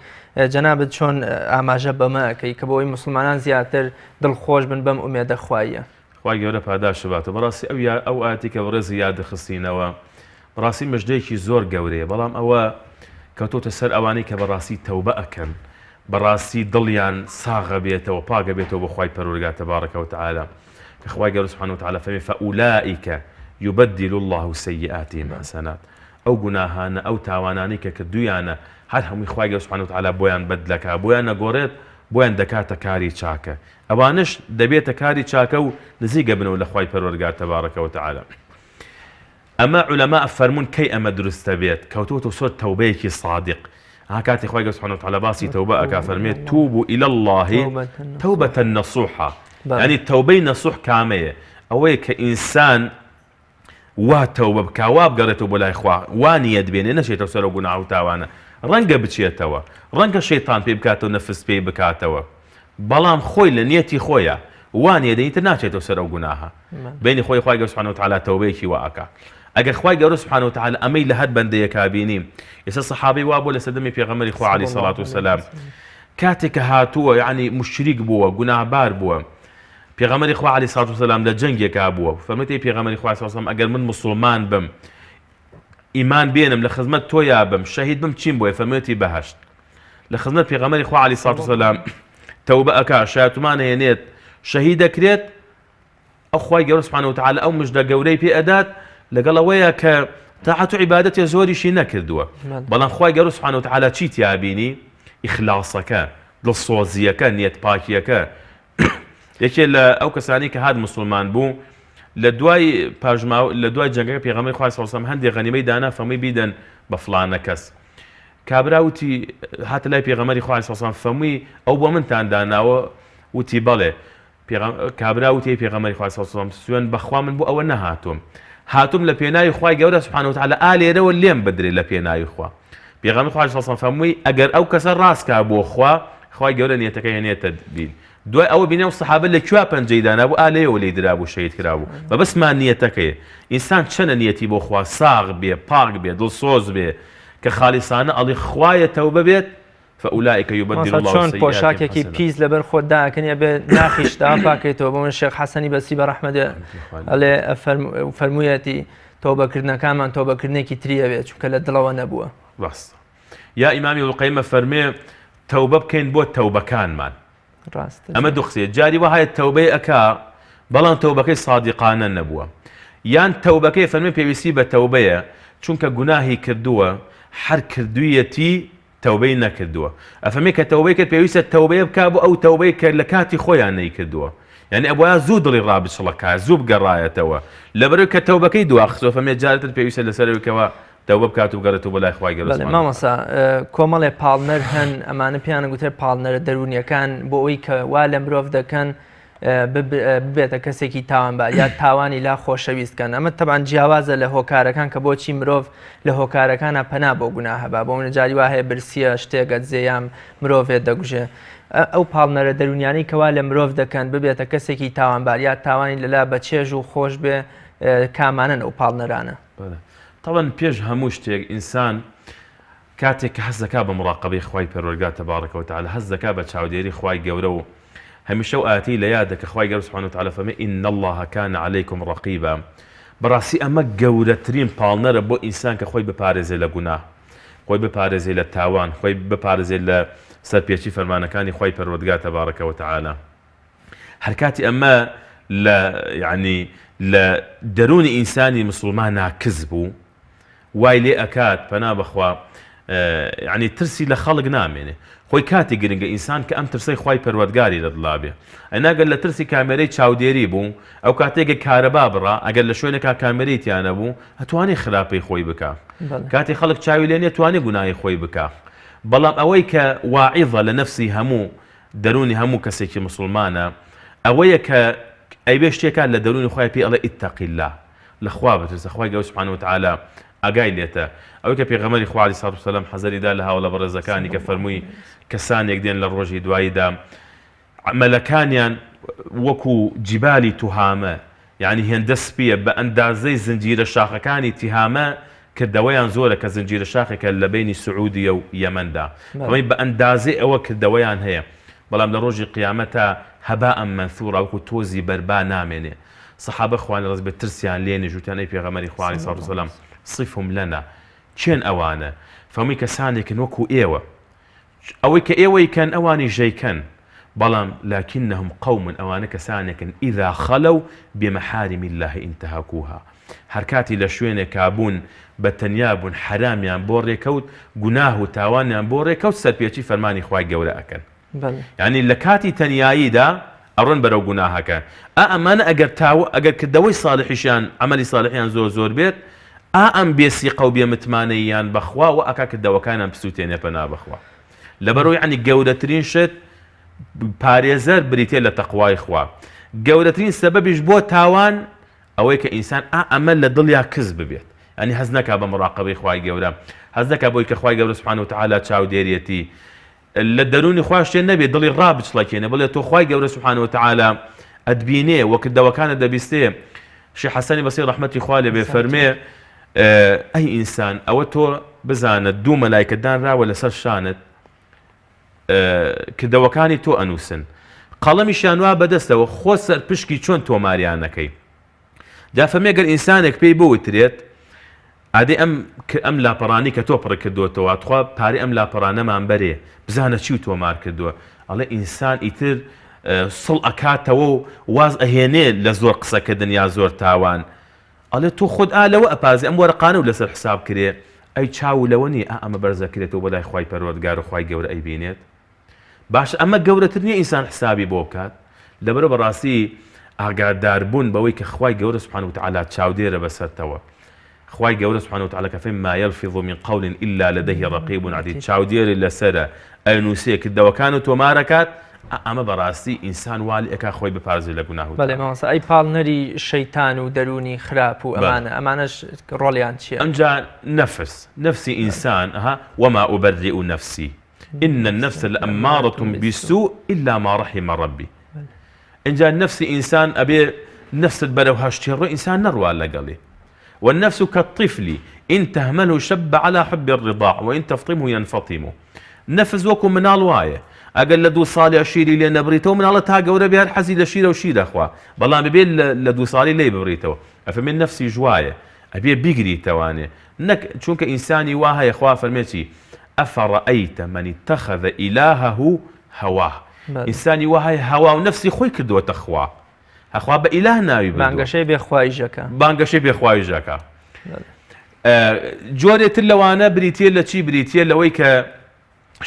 جەنابەت چۆن ئاماژە بەمە ئەکەی کە بۆ ئەوی مسلمانان زیاتر دڵخۆش بن بەم ئومێدە خوایە. خوای گەورە پاداش باتە. بەڕاستی ئەو ئاەتی کە بەڕێزی یادەخستینەوە بەڕاستی مژدەیەکی زۆر گەورەیە بەڵام ئەوە کەوتۆتە سەر ئەوانەی کە بەڕاستی تەوبە ئەکەن بەڕاستی دڵیان ساغە بێتەوە پاگە بێتەوە بە خوای پەروەردگار تەبارەکە وتعالە کە خوای گەورە سوبحانە وتعالە فەرمێ فەئولائیکە یوبەدیل الله سەیئاتیهم حەسەنات. ئەو گوناهانە ئەو تاوانانەی کە کردویانە هەر هەمووی خوای گەورە سوبحانە وتعالە بۆیان بەدلەکە بۆیان نەگۆڕێت بۆیان دەکاتە کاری چاکە. ئەوانش دەبێتە کاری چاکە و نزیگە بنەوە لە خوای پەروەردگار تەبارەکە وتعالە. ئەمە عولەما ئەفەرمون کەی ئەمە دروستە بێت کەوتوتە سۆر تەوبەیەکی صادق. ها کاتی خوای گەورە سوبحانە وتعالە باسی تەوبە ئەکا فەرمێت توبوا إلى الله توبة نصوحا. یعنی تەوبەی نەسوح کامەیە ئەوەیە کە ئینسان وا تەوبە بکا وا بگەڕێتەوە بۆ لای خوا وا نیەت بێنێ نەچێتەوە سەر ئەو گوناح و تاوانە ڕەنگە بچێتەوە ڕەنگە شەیتان پێی بکاتەوە نەفس پێی بکاتەوە بەڵام خۆی لە نیەتی خۆیە وانێ دەیتر ناچێتەوە سەر ئەو گوناهە بینی خۆی خوای گەورە سوبحانە وتعالە تەوبەیەکی وا ئەکا. ئەگەر خوای گەورە سبحانه وتعالى ئەمەی لە هەر بەندەیەکا بینی ئێستا سەحابەی وا بوو لە سەردەمی پێغەمبەری خوا عەلەیهی سەڵات وسەلام کاتێک کە هاتووە یعنی مشریک بووە گوناهبار بووە پێغەمبەری خوا عەلەیهی سەڵات وسەلام لە جەنگێکا بووە فەرمووی پێغەمبەری خوا عەلەیهی سەڵات وسەلام ئەگەر من مسلمان بم ئیمان بێنم لە خزمەت تۆیا بم شەهید بم چیم بۆیە فەرموویەتی بەهەشت لە خزمەت پێغەمبەری خوا عەلەیهی سەڵات وسەلام تەوبە ئەکا شایەتومان هێنێت شەهید دەکرێت ئەو خوای گەورە سبحانه وتعالى ئەو مژدە گەورەی پێ ئەدات لەگەڵ ئەوەیە کە تاعەت و عیبادەتی زۆریشی نەکردووە بەڵام خوای گەورە سبحانه وتعالى چی تیا بینی ئیخلاسەکە دڵسۆزیەکە نیەت پاکیەکە یەکێ لە ئەو کەسانی کە هات مسلمان بوو لە دوای جەنگەکە پێغەمبەری خوا صلی الله علیه و سلم هەندێک غەنیمەی دانا فەرمووی بیدەن بە فڵانە کەس کابرا وتی هاتە لای پێغەمبەری خوا صلی الله علیه و سلم فەرمووی ئەو بۆ منتان داناوە وتی بەڵێ کابرا وتی پێغەمبەری خوا صلی الله علیه و سلم سوێن بەخوا من بۆ ئەوە نەهاتوم هاتوم لە پێناوی خوای گەورە سبحانه وتعالى ئالێرەوە لێم بدرێ لە پێناوی خوا پێغەمبەری خوا صلی الله علیه و سلم فەرمووی ئەگەر ئەو کەسە ڕاستکا بۆ خوا خوای گەورە نیەتەکەی هێنێتە بین دوای ئەوە بینێ و سەحابە لەکوێ پەنجەی دانابوو ئالەیەوە لێی درابوو شەهید کرابوو بەبەسمان نیەتەکەیە ئینسان چەنە نیەتی بۆ خوا ساغ بێ پاک بێ دڵسۆز بێ کە خالیسانە ئەڵی خوایە تەوبە بێت فأولئك يبدل الله چۆن پۆشاکێکی پیس لەبەر خۆت داکەنیە بێ ناخیشتا پاکەیتەوە بۆ من شێخ حەسەنی بەسی بە ڕەحمەتێ ئەڵێ فەرموویەتی تۆبەکردنەکانمان تۆبەکردنێکی تریە بێت چونکە لە دڵەوە نەبووە ڕاستە یا ئیمامی ابنولقەیمە فەرمێ تەوبە بکەین بۆ تەوبەکانمان ئەمە دوو قسەیە جاری وایە تەوبەی ئەکا بەڵام تەوبەکەی سادقانە نەبووە یان تەوبەکەی فەرمێ پێویستی بە تەوبەیە چونکە گوناهی کردووە هەر کردوویەتی تەوبەی نەکردووە ئەفەرمێ کە تەوبەی کرد پێویستە تەوبەیە بکا بۆ ئەو تەوبەی کە لە کاتی خۆیان نەیکردووە یعنی ئەوە زوو دڵی ڕابچڵەکە زوو بگەڕایەتەوە لەبەرەوەی کە تەوبەکەی دواخستەوە فەرمێ جارێتر پێویستە لەسەرەوەیکەوە تەوبە بکات و بگەڕێتەوە بۆ لای خوای گەورە مامۆستا کۆمەڵێ پاڵنەر هەن ئەمانە پێیانە گوترێت پاڵنەرە دەرونیەکان بۆ ئەوەی کە وا لە مرۆڤ دەکەن ببێتە کەسێکی تاوانبار یا تاوانی لا خۆشەویستکەن ئەمە تەبان جیاوازە لە هۆکارەکان کە بۆچی مرۆڤ لە هۆکارەکانە پەنا بۆ گوناه هەبا بۆ منە جاری وا هەیە برسیە شتێکت زێیام مرۆڤێت دەگوژێ ئەو پاڵنەرە دەرونیانی کەوا لە مرۆڤ دەکەن ببێتە کەسێکی تاوانبار یا تاوانی لەلا بە چێژ و خۆش بێ کامانن ئەو پاڵنەرانە طبعا پێش هەموو شتێک ئینسان کاتێک کە حەز دەکا بە مراقبەی خوای پەروەردگار تەبارەکە وتعالە حەز دەکا بە چاودێری خوای گەورە و هەمیشە و ئاەتی لە یاد دەکە خوای گەورە سبحانه وتعالى فەرمێ ئین الله کان عەلەیکم ڕەقیبا بەڕاستی ئەمە گەورەترین پاڵنەرە بۆ ئینسان کە خۆی بپارێزێ لە گوناه خۆی بپارێزێ لە تاوان خۆی بپارێزێ لە سەرپێچی فەرمانەکانی خوای پەروەردگار تەبارەکە وتعالى هەر کاتی ئەمە یعنی لە دەرونی ئینسانی مسلمان ناکز بوو وای لێ ئەکات پەنا بەخوا یعنی ترسی لە خەڵک نامێنێ خۆی کاتی گرنگە ئینسان کە ئەم ترسەی خوای پەروەردگاری لە دڵا بێ ئەناگەر لە ترسی کامێرەی چاودێری بوو ئەو کاتێکە کارەبا بڕا ئەگەر لە شوێنێکا کامێرەی تیانە بوو ئەتوانێ خراپەی خۆی بکە کاتی خەڵک چاوی لێنێ توانێ گوناهی خۆی بکە بەڵام ئەوەی کە واعیظە لە نەفسی هەموو دەرونی هەموو کەسێکی مسلمانە ئەوەیە کە ئەیبێ شتێکان لە دەرونی خۆی پێ ئەڵێ ئیتەقی الله لەخوا بترسە خوای گەورە سبحانه وتعالى ئاگای لێتە ئەوەی کە پێغەمبەری خوا عەلەیهی سەڵات وسەلام حەزەریدا لە هاوڵە بەڕێزەکانی کە فەرمووی کەسانێک دێن لە ڕۆژی دواییدا مەلەکانیان وەکو جیبالی توهامە یعنی هێندە سپیە بە ئەندازەی زنجیرە شاخەکانی تیهامە کردەوەیان زۆرە کە زنجیرە شاخێکە لە بینی سعودیە و یەمەندا ئەوەی بە ئەندازەی ئەوە کردەوەیان هەیە بەڵام لە ڕۆژی قیامەتە هەباء منثورا وەکو تۆزی بەربا نامێنێ سەحابە خوانی ڕەز بێ ترسیان لێنێ ژووتیانەی پێغەمبەری خوا عەلەیهی سەڵات وسەلام صفهم لنا چێن ئەوانە فەرمووی کەسانێکن وەکو ئێوە ئەوەی کە ئێوەیکەن ئەوانی ژەیکەن بەڵام لكنهم قوم ئەوانە کەسانێکن ئیذا خەلەو بمەحارم الله انتهكوها هەر کاتی لە شوێنێکا بوون بە تەنیا بوون حرامیان بۆ ڕێکەوت گوناه و تاوانیان بۆ ڕێکەوت سەرپێچی فەرمانی خوای گەورە ئەکەن یعنی لە کاتی تەنیاییدا ئەڕۆن بەرەو گوناهەکە ئەمانە ئەگەر کردەوەی ساڵحیشیان عەمەلی ساڵحیان زۆر بێت ئەم بێسیقە و بێمتمانەییان بەخوا و ئەکا کردەوەکانیان پسووتێنێ پەنا بەخوا لەبەرەوەی یعنی گەورەترین شت پارێزەر بریتێ لە تەقوای خوا گەورەترین سەبەبیش بۆ تاوان ئەوەی کە ئینسان ئەمە لە دڵیا کز ببێت ینی هەز نەکا بە مراقبەی خوای گەورە هەز نەکا بۆی کە خوای گەورە سبحانه وتعالى چاودێریەتی لە دەرونی خوا شتێ نەبێت دڵی ڕابچڵەکێنێ بڵێ تۆ خوای گەورە سبحانه وتعالى ئەتبینێ وە کردەوەکانت دەبیستێ شێخ حەسەنی بەسری ڕەحمەتی خوا لێبێ فەرمێ ئەی ئینسان ئەوە تۆ بزانت دوو مەلایکە دانراوە لەسەر شانت کردەوەکانی تۆ ئەنووسن قەڵەمیشیان وا بەدەستەوە خۆ سەر پشکی چۆن تۆماریانەکەی جا فەرمێ گەر ئینسانێک پێی بوترێت ئادێ ئەم لاپەڕانی کە تۆ پڕ کردوتەوە تخوا پارەی ئەم لاپەڕانەمان بەرێ بزانە چی و تۆمار کردووە ئەڵێ ئینسان ئیتر سڵ ئەکاتەوە و واز ئەهێنێ لە زۆر قسەکردن یا زۆر تاوان ئەڵێ تۆ خۆت لەوە ئەپازی ئەم وەرەقانە و لەسەر حساب کرێ ئەی چاو لەوە نیە ئەمە بەرزەکرێتەوە بەلای خوای پەروەردگار و خوای گەورە ئەیبینێت باش ئەمە گەورەتر نییە ئینسان حسابی بۆ بکات لەبەرە بەڕاستی ئاگاداربوون بەوەی کە خوای گەورە سبحانه وتعالى چاودێرە بەسەرتەوە خوای گەورە سبحانه وتعالى کە ما يلفظ من قول إلا لديه رقيب عتيد چاودێرە لەسەرە ئەنووسێ کردەوەکان و تۆمارەکات ئەمە بەڕاستی ئینسان والی ئەکا خۆی بپارێزێ لە گوناه و بەڵێ مامۆستا ئەی پاڵنەری شەیتان و دەرونی خراپ و ئەمانەش ڕۆڵیان چییە؟ ئەمجا نفسی ئینسان وما أبرئ نفسي إن النفس لأمارة بالسوء إلا ما رحم ربي اینجا نفسی ئینسان ئەبێ نفست بەرەو هەشتێڕۆ ئینسان نەڕوا لەگەڵێ والنفس كالطفل إن تهمله شب على حب الرضاع وإن تفطمه ينفطم نفس وەکو مناڵ وایە ئەگەر لە 2 ساڵی شیری لێ نەبڕیتەوە مناڵە تا گەورە بێ هەر حەزی لە شیرە و شیرەخوا بەڵام ببێ لە 2 ساڵی لێ ببڕیتەوە ئەفەرمێ نفسی جوایە ئەبێ بیگریتەوانێ نەک چونکە ئینسانی وا هەیە خوا فەرمێکی ئەفەڕەئەیتە من اتخذ إلهه هواه ئینسانی وا هەیە هەوا و نفسی خۆی کردووەتە خوا هەخوا بە ئیلاه ناوی بانگەشەی بێخوایژەکە بانگەشەی بێخوایژەکە جۆرێتر لەوانە بریتە لە چی بریتە لەوەی کە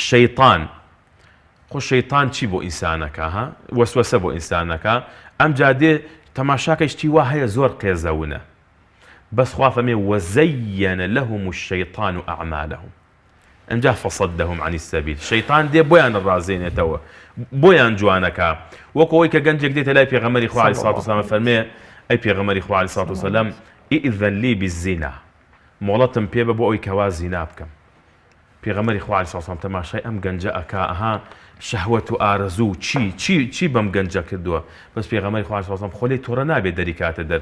شەیطان خۆ شەیطان چی بۆ ئینسانەکە ها وەسوەسە بۆ ئینسانەکە ئەم جادێ تەماشاکەشتی وا هەیە زۆر قێزەونە بەس خوا فەرمێ وەزەیەنە لەهم الشەیطان ئەعمالەهم ئەمجا فەصەدەهم عن السەبیل شەیطان دێ بۆیان ڕازێنێتەوە بۆیان جوانەکە وەکو ئەوەی کە گەنجێک دێتە لای پێغەمبەری خوا عەلەیهی سڵاتو وسەلام فەرمێ ئەی پێغەمبەری خوا عەلەیهی سڵاتو وسەلام ئیئذەن لی بالزینا مۆڵەتم پێ بە بۆ ئەوەی کەوا زینا بکەم پێغەمبەری خوا عەلەیهی سڵاتو وسەلام تەماشای ئەم گەنجە ئەکا ئەها شەهوەت و ئارەزوو چی بەم گەنجە کردووە بەس پێغەمبەری خوا عەلەیهی سڵاتو وسەلام خۆ لێی تۆڕە نابێت دەریکاتە دەر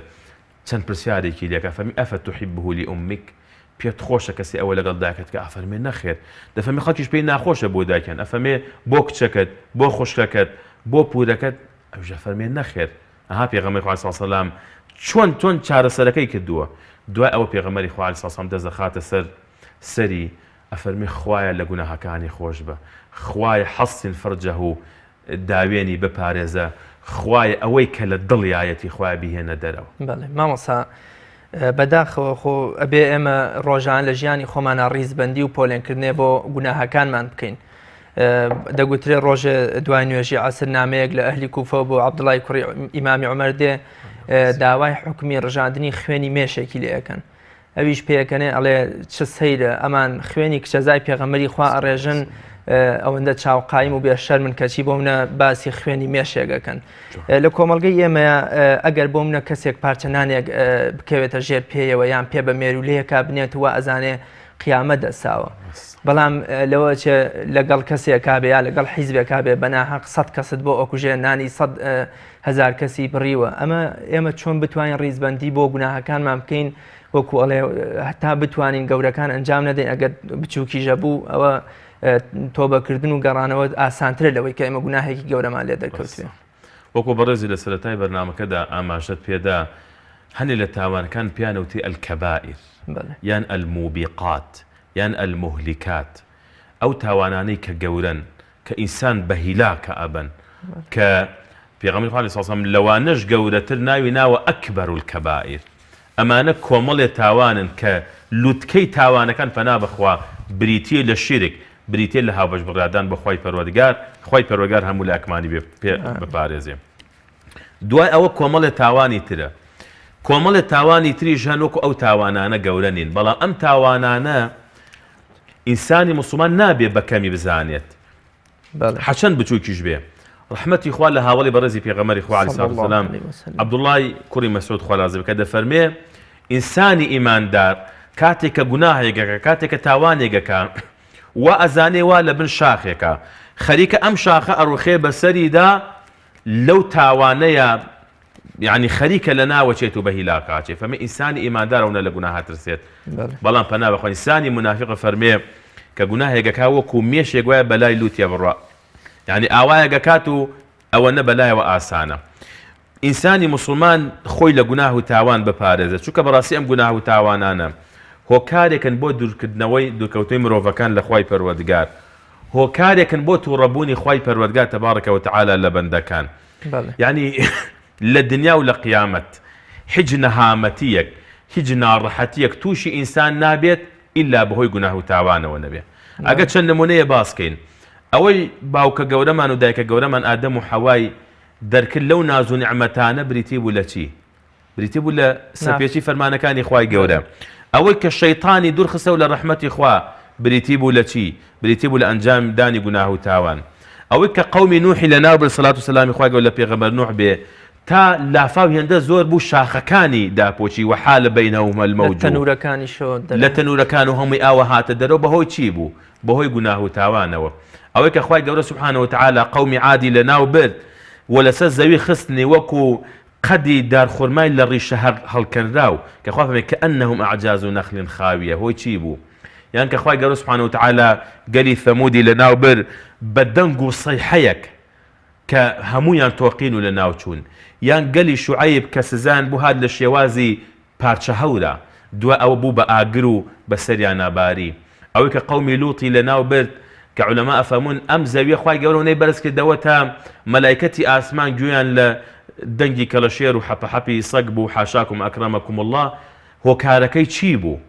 چەند پرسیارێکی لێکە فەرمی ئەفەتوحیبه لأمک پێت خۆشە کەسی ئەوە لەگەڵ دایکت کە ئەفەرمێ نەخێر دەفەرمێ خەڵکیش پێی ناخۆشە بۆ دایکیان ئەفەرمێ بۆ کچەکەت بۆ خوشکەکەت بۆ پورەکەت ئەوژە فەرمێ نەخێر ئەها پێغەمبەری خوا عەلەیهی سەلام چۆن چارەسەرەکەی کردووە دوای ئەوە پێغەمبەری خوا عەلەیهی سەلام دەست دەخاتە سەری ئەفەرمێ خوایە لە گوناهەکانی خۆش بە خوایە حەسن فەرجەه و داوێنی بپارێزە خوایە ئەوەی کە لە دڵیایەتی خوایە بیهێنە دەرەوە بەڵێ مامۆستا بەداخەوە خۆ ئەبێ ئێمە ڕۆژان لە ژیانی خۆمانە ڕیزبەندی و پۆلێنکردنێ بۆ گوناهەکانمان بکەین دەگوترێ ڕۆژێ دوای نوێژی عەسر نامەیەک لە ئەهلی کوفە بۆ عەبدوڵای کوڕی ئیمامی عومەر دێ داوای حکمی ڕژاندنی خوێنی مێشێکی لێ ئەەکەن ئەویش پێەکەنێ ئەڵێ چ سەیرە ئەمان خوێنی کچەزای پێغەمبەری خوا ئەڕێژن ئەوەندە چاوقایم و بێشەر من کەچی بۆ منە باسی خوێنی مێشێگەکەن لە کۆمەڵگەی ئێمە ئەگەر بۆ منە کەسێک پارچەنانێک بکەوێتە ژێر پێیەوە یان پێ بە مێرولەیەکە بنێتەوە ئەزانێ قیامە دەساوە بەڵام لەوە چێ لەگەڵ کەسێکا بێ یا لەگەڵ حیزبێکا بێ بەناحەق 100 کەست بۆ ئۆکوژێ نانی 100,000 کەسی بڕیوە ئێمە چۆن بتوانین ڕیزبەندی بۆ گوناهەکانمان بکەین وەکو ئەڵێ هەتا بتوانین گەورەکان ئەنجام نەدەین ئەگەر بچووکیژە بوو ئەوە تۆبەکردن و گەڕانەوە ئاسانترە لەوەی کە ئێمە گوناهێکی گەورەمان لێ دەرکەوتوێ وەکو بەڕێزی لە سەرەتای بەرنامەکەدا ئاماژەت پێدا هەنێ لە تاوانەکان پیانەوتی الکەبائر یان الموبقات یان المهلكات ئەو تاوانانەی کە گەورن کە ئینسان بە هیلاکە ئەبن کە پێغەمبەری خوا عەلەیهی سەلام لەوانەش گەورەتر ناوی ناوە ئەکبەر الکەبائر ئەمانە کۆمەڵێ تاوانن کە لوتکەی تاوانەکان پەنا بخوا بریتیە لە شیرک بریتێ لە هاوبەش بڕادان بە خوای پەروەردگار خوای پەروەردگار هەموو لە ئەکمانی بپارێزێ دوای ئەوە کۆمەڵێ تاوانی ترە کۆمەڵێ تاوانی تریش هەن وەکو ئەو تاوانانە گەورە نین بەڵام ئەم تاوانانە ئینسانی موسڵمان نابێ بە کەمی بزانێت حەچەند بچووکیش بێ ڕەحمەتی خوا لە هاوڵی بەڕێزی پێغەمبەری خوا عەلەیهی سەڵاتو وسەلام عەبدوڵای کوڕی مەسعود خوا لازم بکە دەفەرمێ ئینسانی ئیماندار کاتێک کە گوناهێکەکە کاتێک کە تاوانێکەکە وا ئەزانێ وا لە بن شاخێکە خەریکە ئەم شاخە ئەڕوخێ بەسەریدا لەو تاوانەیە يعني خەریکە لە ناوەچێت و بە هیلاکاچێت فەرمێ ئینسانی ئیماندارەوە لە گوناه هاترسێت بەڵام پەنا بەخوا ئینسانی منافقە فەرمێ کە گوناهێکەکە وەکو مێشێک وایە بەلای لوتیە بڕوا یعنی ئاوایەکەکات و ئەوەنە بەلایەوە ئاسانە ئینسانی مسلمان خۆی لە گوناه و تاوان بپارێزێت چونکە بەڕاستی ئەم گوناه و تاوانانە هۆکارێکن بۆ دوورکردنەوەی دوورکەوتوی مرۆڤەکان لە خوای پەروەردگار هۆکارێکن بۆ تووڕەبوونی خوای پەروەردگار تەبارەکە وتەعالە لە بەندەکان یعنی لە دنیا و لە قیامەت هیچ نەهامەتیەک هیچ ناڕەحەتیەک تووشی ئینسان نابێت ئیلا بەهۆی گوناه و تاوانەوە نەبێت ئەگەر چەند نمونەیە باسکەین ئەوەی باوکە گەورەمان و دایکە گەورەمان ئادەم و حەوای دەرکرد لەو ناز و نیعمەتانە بریتی بوو لە چی؟ بریتی بوو لە سەرپێچی فەرمانەکانی خوای گەورە ئەوەی کە شەیطانی دوورخسە و لە ڕەحمەتی خوا بریتی بوو لە چی؟ بریتی بوو لە ئەنجام دانی گوناه و تاوان ئەوەی کە قەومی نوحی لەناو بر سەڵات و سەلامی خوای گەورە لە پێغەمبەر نوح بێ تا لافاو هێندە زۆر بوو شاخەکانی داپۆچی و حالە بەینەهومە المەوجود لە تەنورەکان و هەمووی ئاوە هاتە دەرەوە بەهۆی چی بوو؟ بەهۆی گوناه و تاوانەوە ئەوەی کە خوای گەورە سوبحانەوە وتەعالە قەومی عادی لەناو برد و لەسەر زەوی خستنی وەکو قەدی دارخورمای لە ڕیشە هەڵکەراو کە خوا فەرمێ کەئەنەهم ئەعجاز نەخل خاویە هۆی چی بوو؟ یان کە خوای گەورە سوبحانەوە وتەعالە گەلی ثەمودی لەناو بر بە دەنگ و سەیحەیەک کە هەموویان تۆقین و لە ناو چوون یان گەلی شوعەیب کە سزان بوو هات لە شێوازی پارچە هەورە دوای ئەوە بوو بە ئاگر و بە سەریان ناباری ئەوەی کە قەومی لوتی لەناو برد کە عولەما ئەفەرمون ئەم زەویە خوای گەورە نەی بەرز کردەوە تا مەلایکەتی ئاسمان گوێیان لە دەنگی کەڵەشێر و حەپەحەپی سەگ بوو حاشاکم ئەکرەمەکم الله هۆکارەکەی چی بوو؟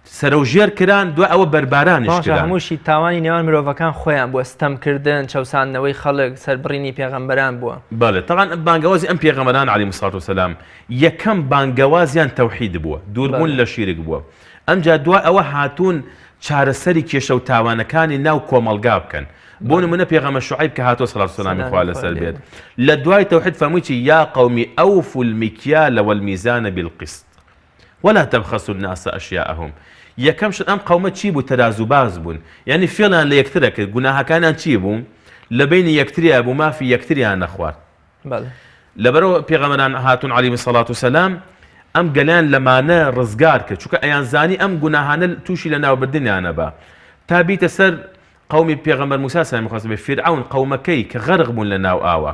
سەرۆژێر کران دوای ئەوە بەربارانیش کران هەمووشی تاوانی نێوان مرۆڤەکان خۆیان بووە ستەمکردن چەوساندنەوەی خەڵک سەربڕینی پێغەمبەران بووە بەڵێ تەڵان بانگەوازی ئەم پێغەمبەران عەلەیهیمۇ الصەلاة وەسەلام یەکەم بانگەوازیان تەوحید بووە دووربوون لە شیرک بووە ئەمجا دوای ئەوە هاتوون چارەسەری کێشە و تاوانەکانی ناو کۆمەڵگا بکەن بۆ نمونە پێغەمبەر شوعەیب کە هاتووە سەڵات و سەلامی خوا لەسەر بێت لە دوای تەوحید فەرمووی چی یا قەومی ئەوفوا المکیال والمیزان بالقسط ولا تبخسوا الناس أشياءهم یەکەم شت ئەم قەومە چی بوو تەراز و باز بوون یعنی فێڵیان لە یەکترە کرد گوناهەکانیان چی بوو لە بینی یەکتریە بوو مافی یەکتریان نەخوارد لەبەرەوە پێغەمبەران هاتوون عەلەیهیمۇ الصەلاة وەسەلام ئەم گەلیان لەمانە ڕزگار کرد چونکە ئەیان زانی ئەم گوناهانە تووشی لە ناوبردنیانە بە تا بیتە سەر قەومی پێغەمبەر موسا سەلامی خوا بێ فیرعەون قەومەکەی کە غەرق بوون لە ناو ئاوە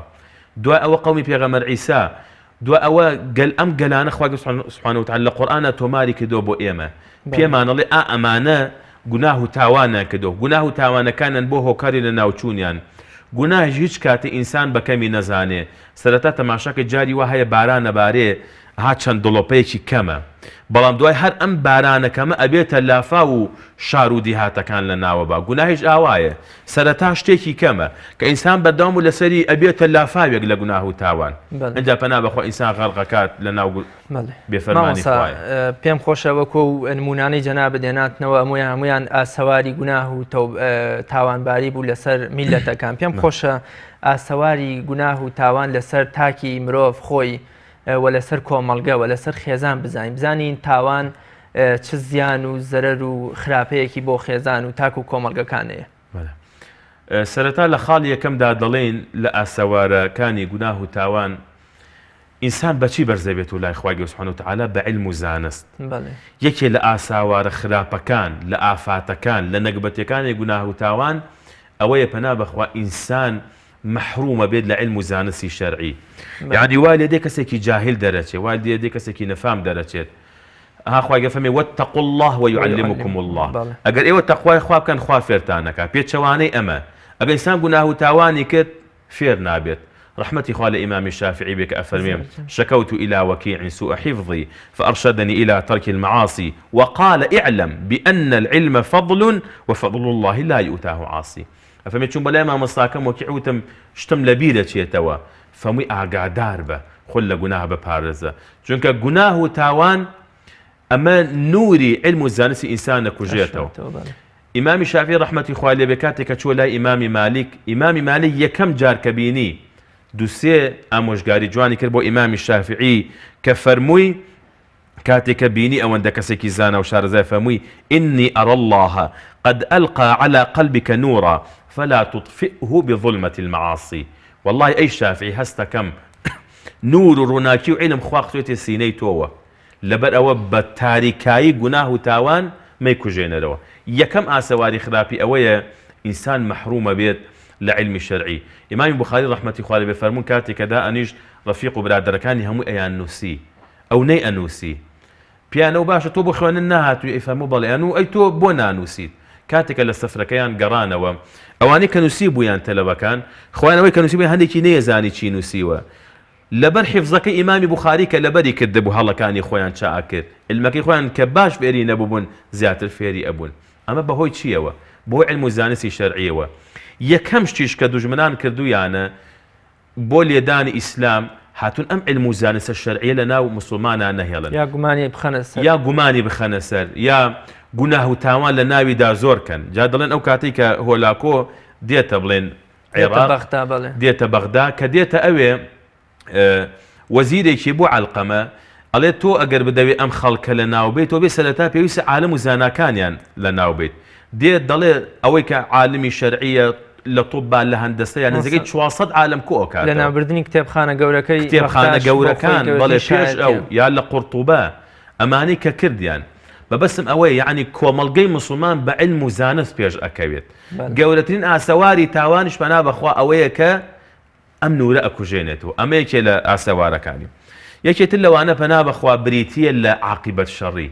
دوای ئەوە قەومی پێغەمبەر عیسا دوای ئەوە ئەم گەلانە خوای سوبحانەهو وتەعالە لە قورئانە تۆماری کردووە بۆ ئێمە پێمانەڵێ ئەمانە گوناه و تاوانە کردو گوناه و تاوانەکانن بۆ هۆکاری لە ناوچوونیان گوناهش هیچ کاتێ ئینسان بەکەمی نەزانێ سەرەتا تەماشاکە جاری وا هەیە باران نەبارێ ها چەند دڵۆپەیەکی کەمە بەڵام دوای هەر ئەم بارانەکەمە ئەبێتە لافا و شار و دیهاتەکان لە ناوەبا گوناهیش ئاوایە سەرەتا شتێکی کەمە کە ئینسان بەردەوام و لەسەری ئەبێتە لافاوێک لە گوناه و تاوان ئەنجا پەنا بەخوا ئینسان غەرقەکات لە ناو بێفەرمانی خوایە پێم خۆشە وەکو نمونانەی جەناب دێناتنەوە هەمویان ئاسەواری گوناه و تاوانباری بوو لەسەر میلەتەکان پێم خۆشە ئاسەواری گوناه و تاوان لەسەر تاکی مرۆڤ خۆی و لەسەر کۆمەڵگە و لەسەر خێزان بزانین تاوان چ زیان و زەرەر و خراپەیەکی بۆ خێزان و تاک و کۆمەڵگەکانەیە سەرەتا لە خاڵ یەکەمدا دەڵێن لە ئاسەوارەکانی گوناه و تاوان ئینسان بەچی بەرزەبێت و لای خوای گەورە سوبحانەهو وتەعالە بە عیلم و زانست یەکێ لە ئاساوارە خراپەکان لە ئافاتەکان لە نەگبەتیەکانی گوناه و تاوان ئەوەیە پەنا بەخوا ئینسان محرومە بێت لە علم و زانستی شەرعی یعنی وا لێدێ کەسێکی جاهل دەرەچێت وا لێدێ کەسێکی نەفام دەرەچێت خوای گەورە فەرمێ واتقوا الله ويعلمكم الله ئەگەر ئێوە تەقوای خوا بکەن خوا فێرتانەکات پێچەوانەی ئەمە ئەگەر ئینسان گوناه و تاوانی کرد فێر نابێت رحمتي خال الإمام الشافعي بك أفرميم شكوت إلى وكيع سوء حفظي فأرشدني إلى ترك المعاصي وقال اعلم بأن العلم فضل وفضل الله لا يؤتاه عاصي أفرمي چون بلا ما مصاكم وكيعوتم شتم لبيرة چيتوا فمي ئاگادار بە خۆل لە گوناه بپارێزە چونکە گوناه و تاوان ئەمە نوری علم و زانستی ئینسان دەکوژێتەوە ئیمامی شافعی ڕەحمەتی خوا لێ بێ کاتێک کە چوە لای ئیمامی مالیک یەکەم جار کە بینی دووسێ ئامۆژگاری جوانی کرد بۆ ئیمامی شافعی کە فەرمووی کاتێک کە بینی ئەوەندە کەسێکی زانە و شارەزای فەرمووی إني أرى الله قد ألقى على قلبك نورا فلا تطفئه بظلمة المعاصي والله أي شافعي هەستەکەم نور و ڕووناکی و عیلم خوا قسوێتێ سینەی تۆوە لەبەر ئەوە بە تاریکایی گوناه و تاوان مەیکوژێنەرەوە. یەکەم ئاسەواری خراپی ئەوەیە ئینسان مەحرومە بێت لە علمی شەرعی. ئیمامی بوخاری ڕەحمەتی خوا لێبێ فەرموون کاتێکەدا ئەنیش ڕەفیق و برادەرەکانی هەموو ئەیان نووسی ئەو نەی ئەنووسی پیانەوە باشە تۆ بۆ خوێنن ناهاتووی ئەیفەرموو بەڵێ ئەنوو ئەی تۆ بۆ نانووسیت. کاتێکە لە سەفرەکەیان گەڕانەوە ئەوانەی کە نووسی بوویان تەلەوەکان خۆیانەوەی کە نووسی بوویان هەندێکی نەیەزانی چی نووسیوە لەبەر حیفزەکەی ئیمامی بوخاری کە لەبەری کردبوو هەڵەکانی خۆیان چاک کرد علمەکەی خۆیان کە باش فێری نەبووبوون زیاتر فێری ئەبوون. ئەمە بەهۆی چیەوە؟ بۆ علم و زانستی شەرعیەوە. یەکەم شتیش کە دوژمنان کردویانە بۆ لێدانی ئیسلام هاتون ئەم علم و زانستە شەرعیە لە ناو مسلمانان نەهێڵن یا گومانی بخەنە سەر یا گوناه و تاوان لە ناویدا زۆرکەن. جا دەڵێن ئەو کاتێک کە هۆلاکۆ دێتە بڵێن عێراق دێتە بەغدا کە دێتە ئەوێ وەزیرێکی بۆ عەلقەمە ئەڵێ تۆ ئەگەر بدەوێت ئەم خەڵکە لە ناو بێت تۆ بێ سەرەتا پێویستە عالم و زاناکانیان لە ناو بێت. دێت دەڵێ ئەوەی کە عالمی شەرعیە لە طوبان لە هەندەسە یان نزیکەی 400 عالم کۆ ئەکات لە ناوبردنی کتێبخانە گەورەکەی کتێبخانە گەورەکان بەڵێ پێش ئەو یا لە قورطوبە ئەمانەی کە کردیان بەبەسم ئەوەیە یعنی کۆمەڵگەی مسلمان بە علم و زانست پێش ئەکەوێت. گەورەترین ئاسەواری تاوانش بەنا بەخوا ئەوەیە کە ئەم نورە ئەکوژێنێتەوە. ئەمە یەکێ لە ئاسەوارەکانی. یەکێتر لەوانە پەنا بەخوا بریتیە لە عاقبەت شەڕی.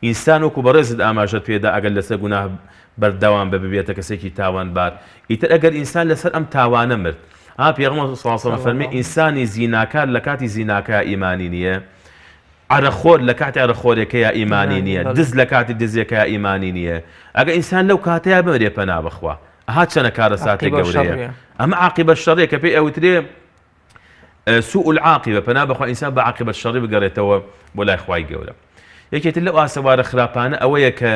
ئینسان وەکو بەڕێزت ئاماژەت پێدا ئەگەر لەسەر گوناه بەردەوام ببێتە کەسێکی تاوانبار ئیتر ئەگەر ئینسان لەسەر ئەم تاوانە مرد پێغەمبەر صلی الله علیه و سلم فەرمی ئینسانی زیناکار لە کاتی زیناکە ئیمانی نییە عەرەخۆر لە کاتی عەرەخۆرێکەیە ئیمانی نییە دز لە کاتی دزێکە ئیمانی نییە. ئەگەر ئینسان لەو کاتەیە بمرێ پەنا بەخوا ئەها چەنە کارە ساتێک گەورەیە. ئەمە عاقبەت شەڕێک کە پێی ئەوترێ سوء العاقبة پەنا بەخوا ئینسان بە عاقبەت شەڕی بگەڕێتەوە بۆ لای خوای گەورە. یەکێتر لەو ئاسەوارە خراپانە ئەوەیە کە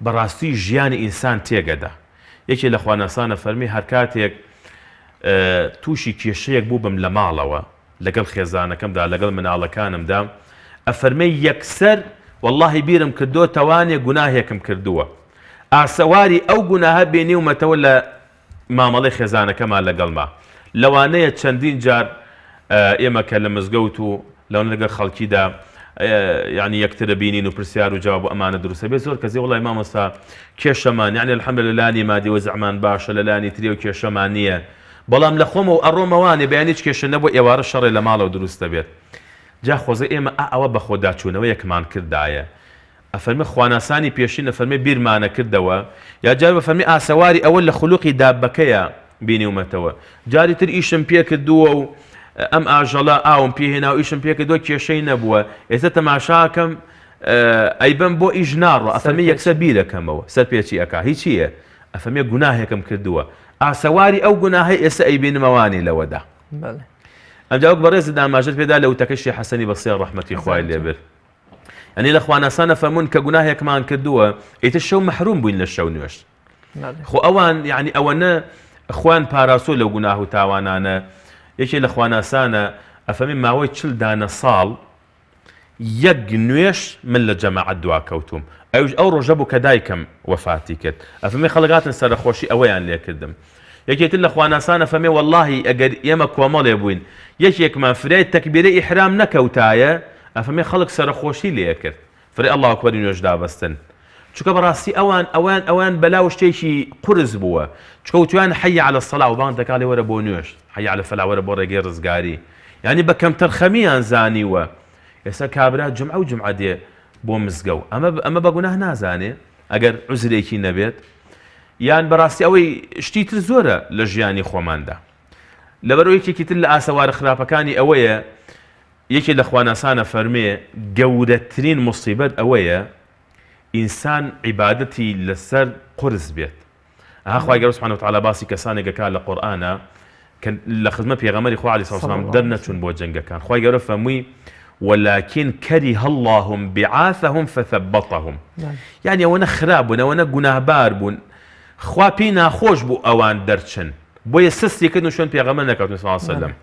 بەڕاستی ژیانی ئینسان تێگەدا. یەکێ لە خواناسانە فەرمی هەر کاتێک تووشی کێشەیەک بوو بم لە ماڵەوە لەگەڵ خێزانەکەمدا لەگەڵ مناڵەکانمدا ئەفەرمەی یەکسەر واللهی بیرم کردۆ تەوانێ گوناهێکم کردووە ئاسەواری ئەو گوناهە بێنیومەتەوە لە مامەڵەی خێزانەکەمان لەگەڵما. لەوانەیە چەندین جار ئێمە کە لە مزگەوت و لەون لەگەڵ خەڵکیدا يعني یەکترە بینین و پرسیار و جواب ئەمانە دروستە بێت. زۆر کەسێ وڵای مامۆستا کێشەمان یعنی الحەمدولillah لانی مادی و زەعمان باشە لە لانی تری و کێشەمان نییە بەڵام لە خۆمەوە ئەڕۆمەوانێ بەیان هیچ کێشە نەبوو ئێوارە شەڕێ لە ماڵەوە دروستە بێت. جا خۆزە ئێمە ئەوە بە خۆداچوونەوە یەکمان کردایە. ئەفەرمێ خواناسانی پێشین ئەفەرمێ بیرمانە کردەوە یا جار بەفەرمی ئاسەواری ئەوە لە خولوقی دابەکەیە بینیومەتەوە. جاری تر ئیشم پێ کردووە و ئەم ئاژەڵە ئاوم پێهێنا و ئیشم پێ کردووە کێشەی نەبووە ئێستا تەماشاکەم ئەیبەم بۆ ئیش ناڕۆ ئەفەرمێ یەکسەر بیرەکەمەوە سەر پێچی ئەکا هیچیە ئەفەرمێ گوناهێکم کردووە ئاسەواری ئەو گوناهەی ئێستا ئەیبینمەوانی لەوەدا. ئەمجا وەک بەڕێزت ئاماژەت پێدا لە وتەکەشی حەسەنی بەسێ ڕەحمەتی خوای لێبێت. ئەنی لە خواناسانە فەرموون کە گوناهێکمان کردووە ئیتر شەو مەحروم بووین لە شەو نوێش. خۆ ئەوان یعنی ئەوەنە خوان پاراسۆ لەو گوناه و تاوانانە. یەکێ لە خواناسانە ئەفەرمی ماوەی 40 دانە ساڵ یەک نوێش من لە جەماعەت دوا کەوتوم ئەو ڕۆژە بوو کە دایکم وەفاتی کرد. ئەفەرمی خەڵکاتن سەرخۆشی ئەوەیان لێ کردم. یەکێتر لە خواناسانە فەرمێ واللهی ئەگەر ئێمە کۆمەڵێ بووین یەکێکمان فرای تەکبیرەی ئیحرام نەکەوتایە ئەفەرمێ خەڵک سەرخۆشی لێ کرد فرێ ئەڵڵاهو ئەکبەری نوێژ دابەستن. چونکە بەڕاستی ئەوان بەلاو شتێکی قورس بووە چونکە وتویان حەی عەلە السەڵا و بانگ دەکا لێ وەرە بۆ نوێژ حەی عەلە الفەلاح وەرە بۆ ڕێگەی ڕزگاری یعنی بە کەمتەر خەمیان زانیوە. ئێستا کابرا جمعە و جمعە دێ بۆ مزگەوت ئەمە بە گوناه نازانێ ئەگەر عوزرێکی نەبێت یان بەڕاستی ئەوەی شتی تر زۆرە لە ژیانی خۆماندا. لەبەرەوە یەکێکی تر لە ئاسەوارە خراپەکانی ئەوەیە یەکێ لە خواناسانە فەرمێ گەورەترین موسیبەت ئەوەیە ئینسان عیبادەتی لەسەر قورس بێت. خوای گەورە سوبحانەهو وتەعالا باسی کەسانێک دەکات لە قورئانە کە لە خزمەت پێغەمبەری خوا عەلەیهی سەڵاتو وەسەلام دەرنەچوون بۆ جەنگەکان. خوای گەورە فەرمووی ولكن كره الله بعاثهم فثبطهم. يعني ئەوەنە خراپ بوون ئەوەنە گوناهبار بوون خوا پێی ناخۆش بوو ئەوان دەرچن بۆیە سستی کردن و شوێن پێغەمبەر نەکەوتن صلی الله علیه وسلم.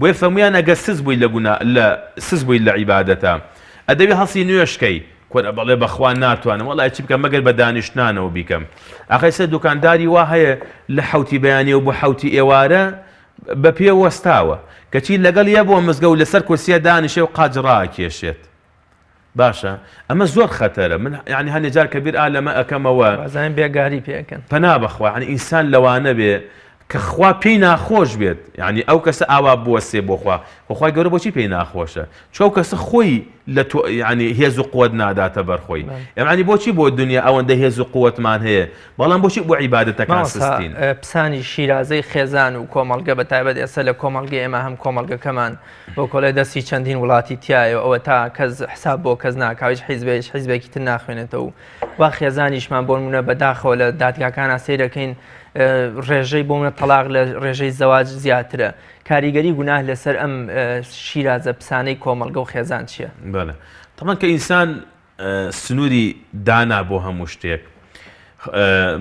بۆیە فەرموویان ئەگەر سس بووی لە عیبادەتە ئەدەبی هەڵسی نوێشکەی کۆرە بەڵێ بەخوا ناتوانم وەڵای چی بکەم مەگەر بە دانیشتنانەوە بیکەم. ئاخەی سەر دوکانداری وا هەیە لە حەوتی بەیانی و بۆ حەوتی ئێوارە بە پێ وەستاوە کەچی لەگەڵ یە بۆ مزگەوت لەسەر کورسیە دانیشێ و قاجڕا کێشێت باشە ئەمە زۆر خەتەرە من یعنی هەندێک جار کەبیر ئالەمە ئەەکەمەوە بازانین بێگاری پێکەن پەنا بەخوا یعنی ئینسان لەوانە بێ کە خوا پێی ناخۆش بێت یعنی ئەو کەسە ئاوا بوەسێ بۆ خوا خۆخوای گەورە بۆچی پێی ناخۆشە چۆ کەسە خۆی لە تۆ یعنی هێز و قوت ناداتە بەرخۆی ئەمانی بۆچی بۆ دنیا ئەوەندە هێز و قوتمان هەیە بەڵام بۆچی بۆ عیبادەتەکان سستین پسانی شیرازەی خێزان و کۆمەڵگە بە تایبەت ئێستا لە کۆمەڵگە ئێمە هەم کۆمەڵگەکەمان بۆ کۆڵێ دەستی چەندین وڵاتی تایە ئەوە تا کەس حساب بۆ کەس ناکاویش حیزبێکی تر ناخوێنێتەوە وا خێزانیشمان بۆ نمونە بەداخەوە لە دادگاکان سەیر دەکەین ڕێژەی بۆ منە تەلاق لە ڕێژەی زەواج زیاترە کاریگەری گوناه لەسەر ئەم شیرازە پسانەی کۆمەڵگە و خێزان چییە؟ بەڵێ طبعاً کە ئینسان سنووری دانا بۆ هەموو شتێک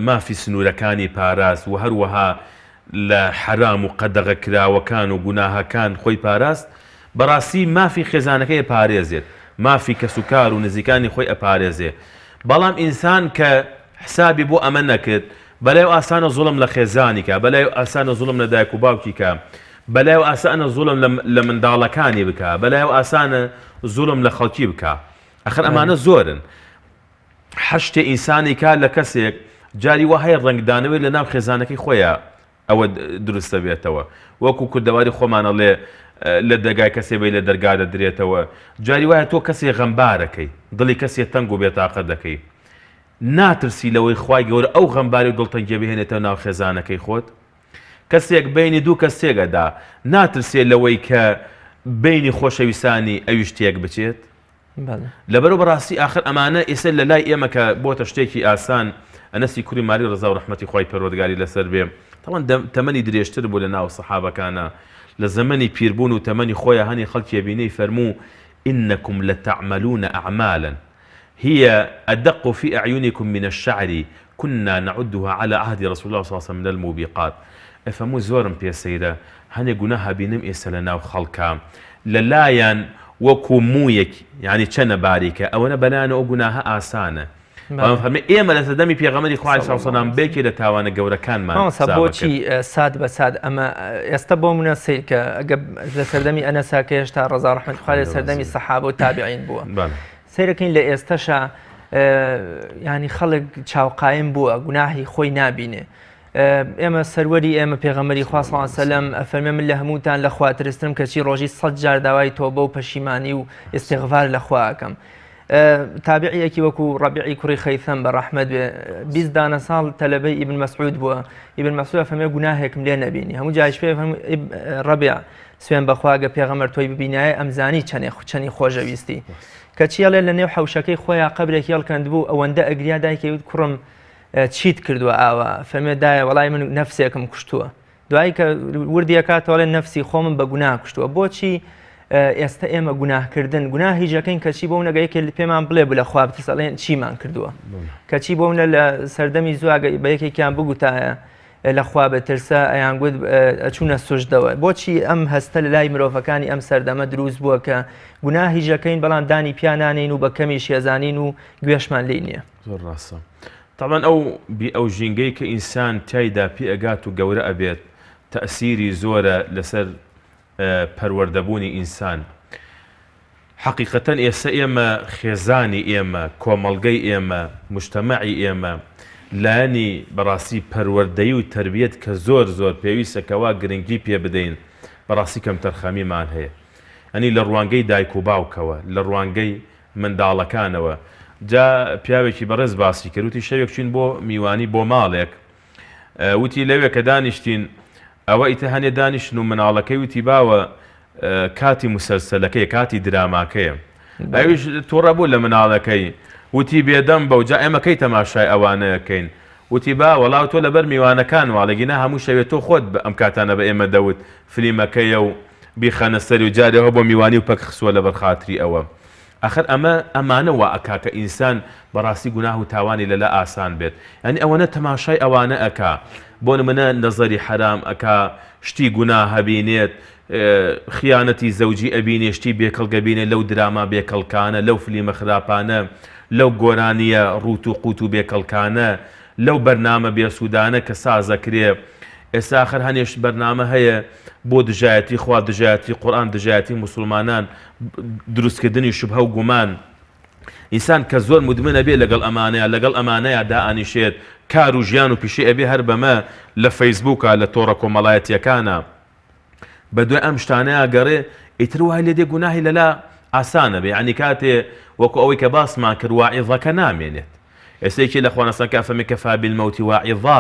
مافی سنوورەکانی پاراست و هەروەها لە حرام و قەدەغە کراوەکان و گوناهەکان خۆی پاراست بەڕاستی مافی خێزانەکەی پارێزێت مافی کەسوکار و نزیکانی خۆی ئەپارێزێ بەڵام ئینسان کە حسابی بۆ ئەمە نەکرد بەلایو ئاسانە زوڵم لە خێزانی کە بەلایو ئاسانە زوڵم لە دایک و باوکی کە بەلایو ئاسانە زوڵم لە منداڵەکانی بکە بەلایو ئاسانە زوڵم لە خەڵکی بکە ئەخر ئەمانە زۆرن هەشتێ ئینسانی کا لە کەسێک جاری وە هەیە ڕنگدانەوەی لە ناو خێزانەکەی خۆیە ئەوە دروستە بێتەوە وەکو کوردەواری خۆمانەڵێ لە دەگای کەسێ بی لە دەرگا دەدرێتەوە جاری وایە تۆ کەسێ غەمبارەکەی دڵی کەسێ تەنگ و بێتاقەت دەکەی ناترسی لەوەی خوای گەورە ئەو غەمباری و دڵتەنگیە بهێنێتەوە ناو خێزانەکەی خۆت کەسێک بینی دوو کەسێکەدا ناترسێ لەوەی کە بینی خۆشەویستانی ئەویش تێک بچێت لەبەرەوە بەڕاستی ئاخر ئەمانە ئێستا لە لای ئێمە کە بۆتە شتێکی ئاسان ئەنەسی کوری ماری ڕزا و ڕەحمەتی خوای پەروەردگاری لەسەر بێ تەمان تەمەنی درێژتر بوو لە ناو سەحابەکانە لە زەمەنی پیربوون و تەمەنی خۆیان هەنی خەڵکی بینەی فەرموو إنكم لتعملون أعمالا هي أدق في أعينكم من الشعر كنا نعدها على عهد رسول الله صلى الله عليه وسلم من الموبقات ئەفەمووی زۆرم پێسەیرە هەنێک گوناها بینم ئێستا لە ناو خەڵکە لەلایەن وەکو موویەک یعنی چەنە باریکە ئەوەنە بەلایەنە ئەو گوناها ئاسانە ئێمە لە سەردەمی پێغەمبەری خوا عەلەیهی سەلام بێکی لە تاوانە گەورەکانمان بۆچی ساد بە ساد ئەمە ئێستا بۆ منە سیر کە ئەگە لە سەردەمی ئەنەسا کە هێشتا ڕەزا ڕەحمەتی خوا لە سەردەمی سەحابە و تابعین بووە سیرەکەین لە ئێستاشە ینی خەڵک چاوقایم بووە گوناهی خۆی نابینێ ئێمە سەروەری ئێمە پێغەمبەری خوا صلی الله علیه و سلم ئەفەرمێ من لە هەمووتان لە خوا ترستم کەچی ڕۆژی 100 جار داوای تۆبە و پەشیمانی و ئیستیغفار لە خوا ئەکەم تابعیەکی وەکو ڕەبیعی کوڕی خەیثەم بە ڕەحمەت بێ 20 دانە ساڵ تەلەبەی ئیبن مەسعود بووە ئیبن مەسعود ئەفەرمێ گوناهێکم لێ نەبینی هەموو جایش پێ ڕەبیع سوێن بەخوا گە پێغەمبەر تۆی ببینایە ئەمزانی چەنی خۆشەویستی کەچی ئەڵێ لە نێو حەوشەکەی خۆیان قەبرێکی هەڵکەند بوو ئەوەندە ئەگریا دایکەوت کوڕم چیت کردووە ئاوا فەرمێ دایە وەڵای من نەفسێکم کوشتووە دوایی کە وردی ئەکاتەوە لێ نەفسی خۆمم بە گوناه کوشتووە بۆچی ئێستا ئێمە گوناهکردن گوناهی جەکەین کەچی بۆ نەگەیەکێ پێمان بڵێ بە لە خوا بتەسەڵێن چیمان کردووە کەچی بۆ منە لە سەردەمی زواگە بە یەکێکیان بگوتایە لە خوا بەترسە ئەیان گوت ئەچوونە سوژدەوە بۆچی ئەم هەستە لە لای مرۆڤەکانی ئەم سەردەمە دروست بووە کە گوناهی جەکەین بەڵام دانی پیانانین و بە کەمی شێزانین و گوێشمان لێ نییە زۆر ڕاستە طبعا ئەو ژینگەی کە ئینسان تایدا پێ ئەگات و گەورە ئەبێت تەئسیری زۆرە لەسەر پەروەردەبوونی ئینسان حقیقەتەن ئێستا ئێمە خێزانی ئێمە کۆمەڵگەی ئێمە مجتەمەعی ئێمە لایەنی بەڕاستی پەروەردەیی و تربیەت کە زۆر پێویستە کەوا گرنگی پێ بدەین بەڕاستی کەم تەرخەمیمان هەیە ئەنی لە ڕوانگەی دایک و باوکەوە لە ڕوانگەی منداڵەکانەوە جا پیاوێکی بەڕێز باسی کرد وتی شەوێک چین بۆ میوانی بۆ ماڵێک وتی لەوێ کە دانیشتین ئەوە ئیتە هەنێ دانیشتن و مناڵەکەی وتی باوە کاتی مسەلسەلەکەی کاتی دراماکەیە ئەویش تووڕە بوو لە مناڵەکەی وتی بێدەم بەو جا ئێمە کەی تەماشای ئەوانەیەکەین وتی با وەڵاو تۆ لەبەر میوانەکان واڵێگینا هەموو شەوێت تۆ خۆت ئەم کاتانە بە ئێمە دەوت فلیمەکەیە و بیخەنە سەری و جارێەوە بۆ میوانی و پەک خسووە لەبەر خاتری ئەوە ئەخر ئەمانە وا ئەکا کە ئینسان بەڕاستی گوناه و تاوانی لەلا ئاسان بێت یعنی ئەوەنە تەماشای ئەوانە ئەکا بۆ نمونە نەزەری حرام ئەکا شتی گوناه هەبینێت خیانەتی زەوجی ئەبینێ شتی بێکەڵگە بینێ لەو دراما بێکەڵکانە لەو فلیمە خراپانە لەو گۆرانیە ڕوت و قوت و بێکەڵکانە لەو بەرنامە بێسوودانە کە سازەکرێ ئێستا آخر هەنێش بەرنامە هەیە بۆ دژایەتی خوا، دژایەتی قورئان، دژایەتی مسلمانان، دروستکردنی شوبهە و گومان. ئینسان کە زۆر مدمنە بێ لەگەڵ ئەمانەیە دائانیشێت، کار و ژیان و پیشەی ئەبێ هەر بەمە لە فەیسبووکە، لە تۆڕە کۆمەڵایەتیەکانە بەدوای ئەم شتانەیە گەڕێ، ئیتر وای لێ دێ گوناهی لەلا ئاسانە بێ. یعنی کاتێ وەکو ئەوەی کە باسمان کرد واعیظەکە نامێنێت. ئێستێکی لە خوانەسەکە فەمی کەفا بالمەوتی واعیظا،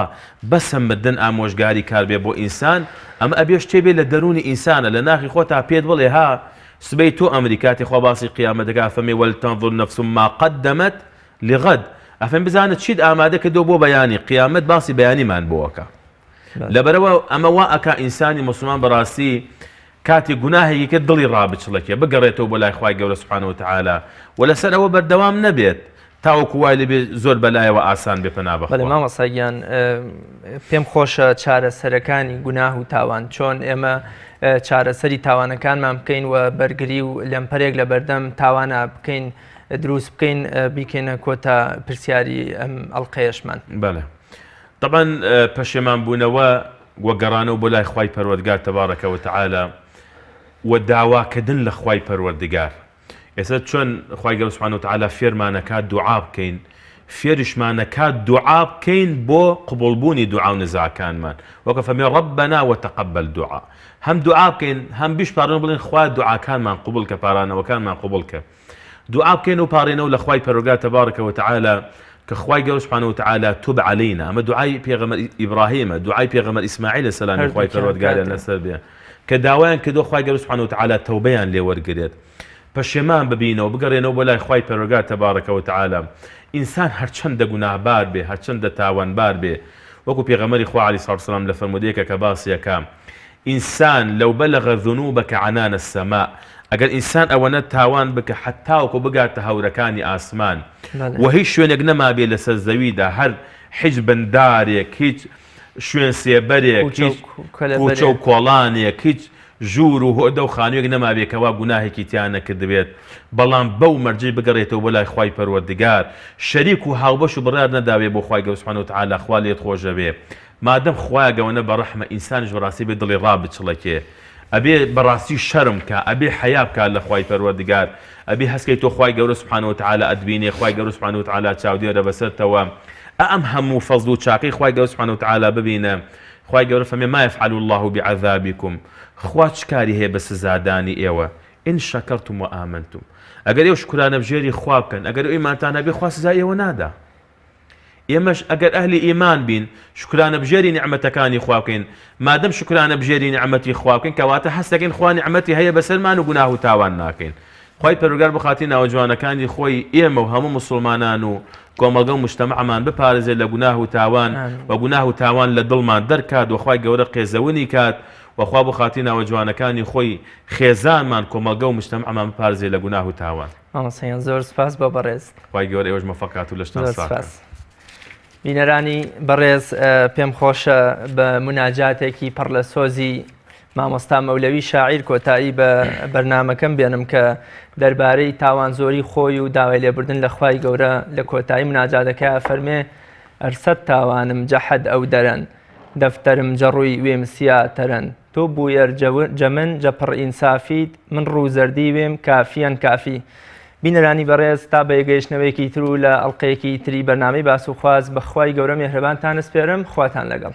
بەسە مردن ئامۆژگاری کار بێ بۆ ئینسان. ئەمە ئەبێ شتێ بێ لە دەرونی ئینسانە، لە ناخی خۆتا پێت بڵێ ها سبەی تۆ ئەمریکاتی خوا باسی قیامەتەکە فەمی وەلتەنظر نەفس ما قەدەمەت لغەد، ئەفەم بزانت چیت ئامادە کردو بۆ بەیانی قیامەت، باسی بەیانیمان بۆەکە. لەبەرەوە ئەمە وا ئەکا ئینسانی مسلمان بەڕاستی کاتی گوناهێکی کرد دڵی ڕابچڵەکێ بگەڕێتەوە بۆ لای خوای گەورە سوبحانە وتعالە، و لەسەر ئەوە بەردەوام نەبێت تاوەکو وای لێبێ زۆر بەلایەوە ئاسان بێ پەنا بەخوا. بەڵێ مامۆستاگیان پێم خۆشە چارەسەرەکانی گوناه و تاوان، چۆن ئێمە چارەسەری تاوانەکانمان بکەین و بەرگری و لەمپەرێک لە بەردەم تاوانە بکەین، دروست بکەین، بیکەینە کۆتا پرسیاری ئەم ئەڵقەیەشمان. بەڵێ طبعا پەشێمان بوونەوە وەگەڕانەوە بۆ لای خوای پەروەردگار تەبارەکە وتعالە و داواکردن لە خوای پەروەردگار. ئێستا چۆن خوای گەورە سوبحانە وتعالە فێرمانەکات دوعا بکەین، فێرشمانەکات دوعا بکەین بۆ قبولبوونی دوعا و نزاکانمان، وەکە فەرمێ رەبەنا وتەقەبەل دوعا. هەم دوعا بکەین، هەم بیشپارن بڵێن خوا دوعاکانمان قبول کە، پارانەوەکانمان قبول کە. دوعا بکەین و پارێنەوە لە خوای پەروەردگار تەبارەکە وتعالە کە خوای گەورە سوبحانە وتعالە توب عەلەینا. ئەمە دوعای پێغەمبەر ئیبراهیمە، دوعای پێغەمبەر ئیسماعیل سەلامی خوای پەروەردگاریان لەسەر بێ، کە داوایان کردو خوای گەورە سوبحانە وتعالە تەوبەیان لێ وەرگرێت، پەشێمان ببینەوە بگەڕێنەوە بۆ لای خوای پەروەردگار تەبارەکە وتعالە. ئینسان هەرچەندە گوناهبار بێ، هەرچەندە تاوانبار بێ، وەکو پێغەمبەری خوا عەلەیهی سەڵاتو وەسەلام لە فەرمودەیەکە کە باسیەکە ئینسان لەو بەلەغە ذونوبەکە عنانە السەما، ئەگەر ئینسان ئەوەنە تاوان بکە حتاوەکو بگاتە هەورەکانی ئاسمان و هیچ شوێنێک نەما بێ لەسەر زەویدا، هەر هیچ بەندارێک، هیچ شوێن سێبەرێک، هیچ کوچە و کۆڵانێک، هیچ ژوور و هۆدە و خانوویەک نەما بێکەوە گوناهێکی تیان نەکردبێت، بەڵام بەو مەرجەی بگەڕێتەوە بۆ لای خوای پەروەردگار، شەریک و هاوبەش و بڕیار نەداوێ بۆ خوای گەورە سوبحانە وتعالە، خوا لێت خۆشە بێ. مادەم خوایە گەونە بەڕەحمە ئینسانیش بەڕاستی بێ دڵی ڕابچڵەکێ، ئەبێ بەڕاستی شەرم کە، ئەبێ حەیا بکات لە خوای پەروەردگار، ئەبێ هەستکەی تۆ خوای گەورە سوبحانە وتعالە ئەتبینێ، خوای گەورە سوبحانە وتعالە چاودێرە بەسەرتەوە، ئەم هەموو فەزڵ و چاکەی خوای گەورە سوبحانە وتعالە ببینە. خوای گەورە فەرمێ ما يفعل الله بعذابكم، خوا چ کاری هەیە بە سزادانی ئێوە، ئین شەکەرتم و ئامەنتم، ئەگەر ئێوە شکرانە بژێری خوا بکەن، ئەگەر ئیمانتان هەبێ خوا سزای ئێوە نادا. ئێمەش ئەگەر ئەهلی ئیمان بین، شکرانە بژێری نیعمەتەکانی خوا بکەین، مادەم شکرانە بژێری نیعمەتی خوا بکەین کەواتە هەست دەکەین خوا نیعمەتی هەیە بەسەرمان و گوناه و تاوان ناکەین. خوای پەروەردگار بخاتی ناوەجوانەکانی خۆی ئێمە و هەموو مسلمانان و کۆمەڵگە و مجتەمەعمان بپارێزێت لە گوناه و تاوان، و گوناه و تاوان لە دڵمان دەرکات، و خوای گەورە قێزەونی کات، وخوا بخاتی ناوەجوانەکانی خۆی خێزانمان کۆمەڵگە و مجتەمەعمان بپارێزێت لە گوناه و تاوان. مامۆستایان زۆر سپاس بۆ بەڕێز. خوای گەورە ئێوەش مەفەقات و لەشتان ساکە. بینەرانی بەڕێز، پێم خۆشە بە مناجاتێکی پڕ لە سۆزی مامۆستا مەولەوی شاعیر کۆتایی بە بەرنامەکەم بێنم کە دەربارەی تاوان زۆری خۆی و داوای لێبوردن لە خوای گەورە لە کۆتایی مناجاتەکە فەرمێ ئەرسەد تاوانم جەحەد ئەو دەرەن، دەفتەرم جەڕووی وێم سیا تەرەن، تۆ بوویەر جەمن جەپڕ ئینسافیت، من ڕوو زەردی وێم کافیان کافی. بینەرانی بەڕێز، تا بە یەگەیشتنەوەیەکی تر و لە ئەڵقەیەکی تری بەرنامەی باس و خواز بە خوای گەورە میهرەبانتان سپێرم، خواتان لەگەڵ.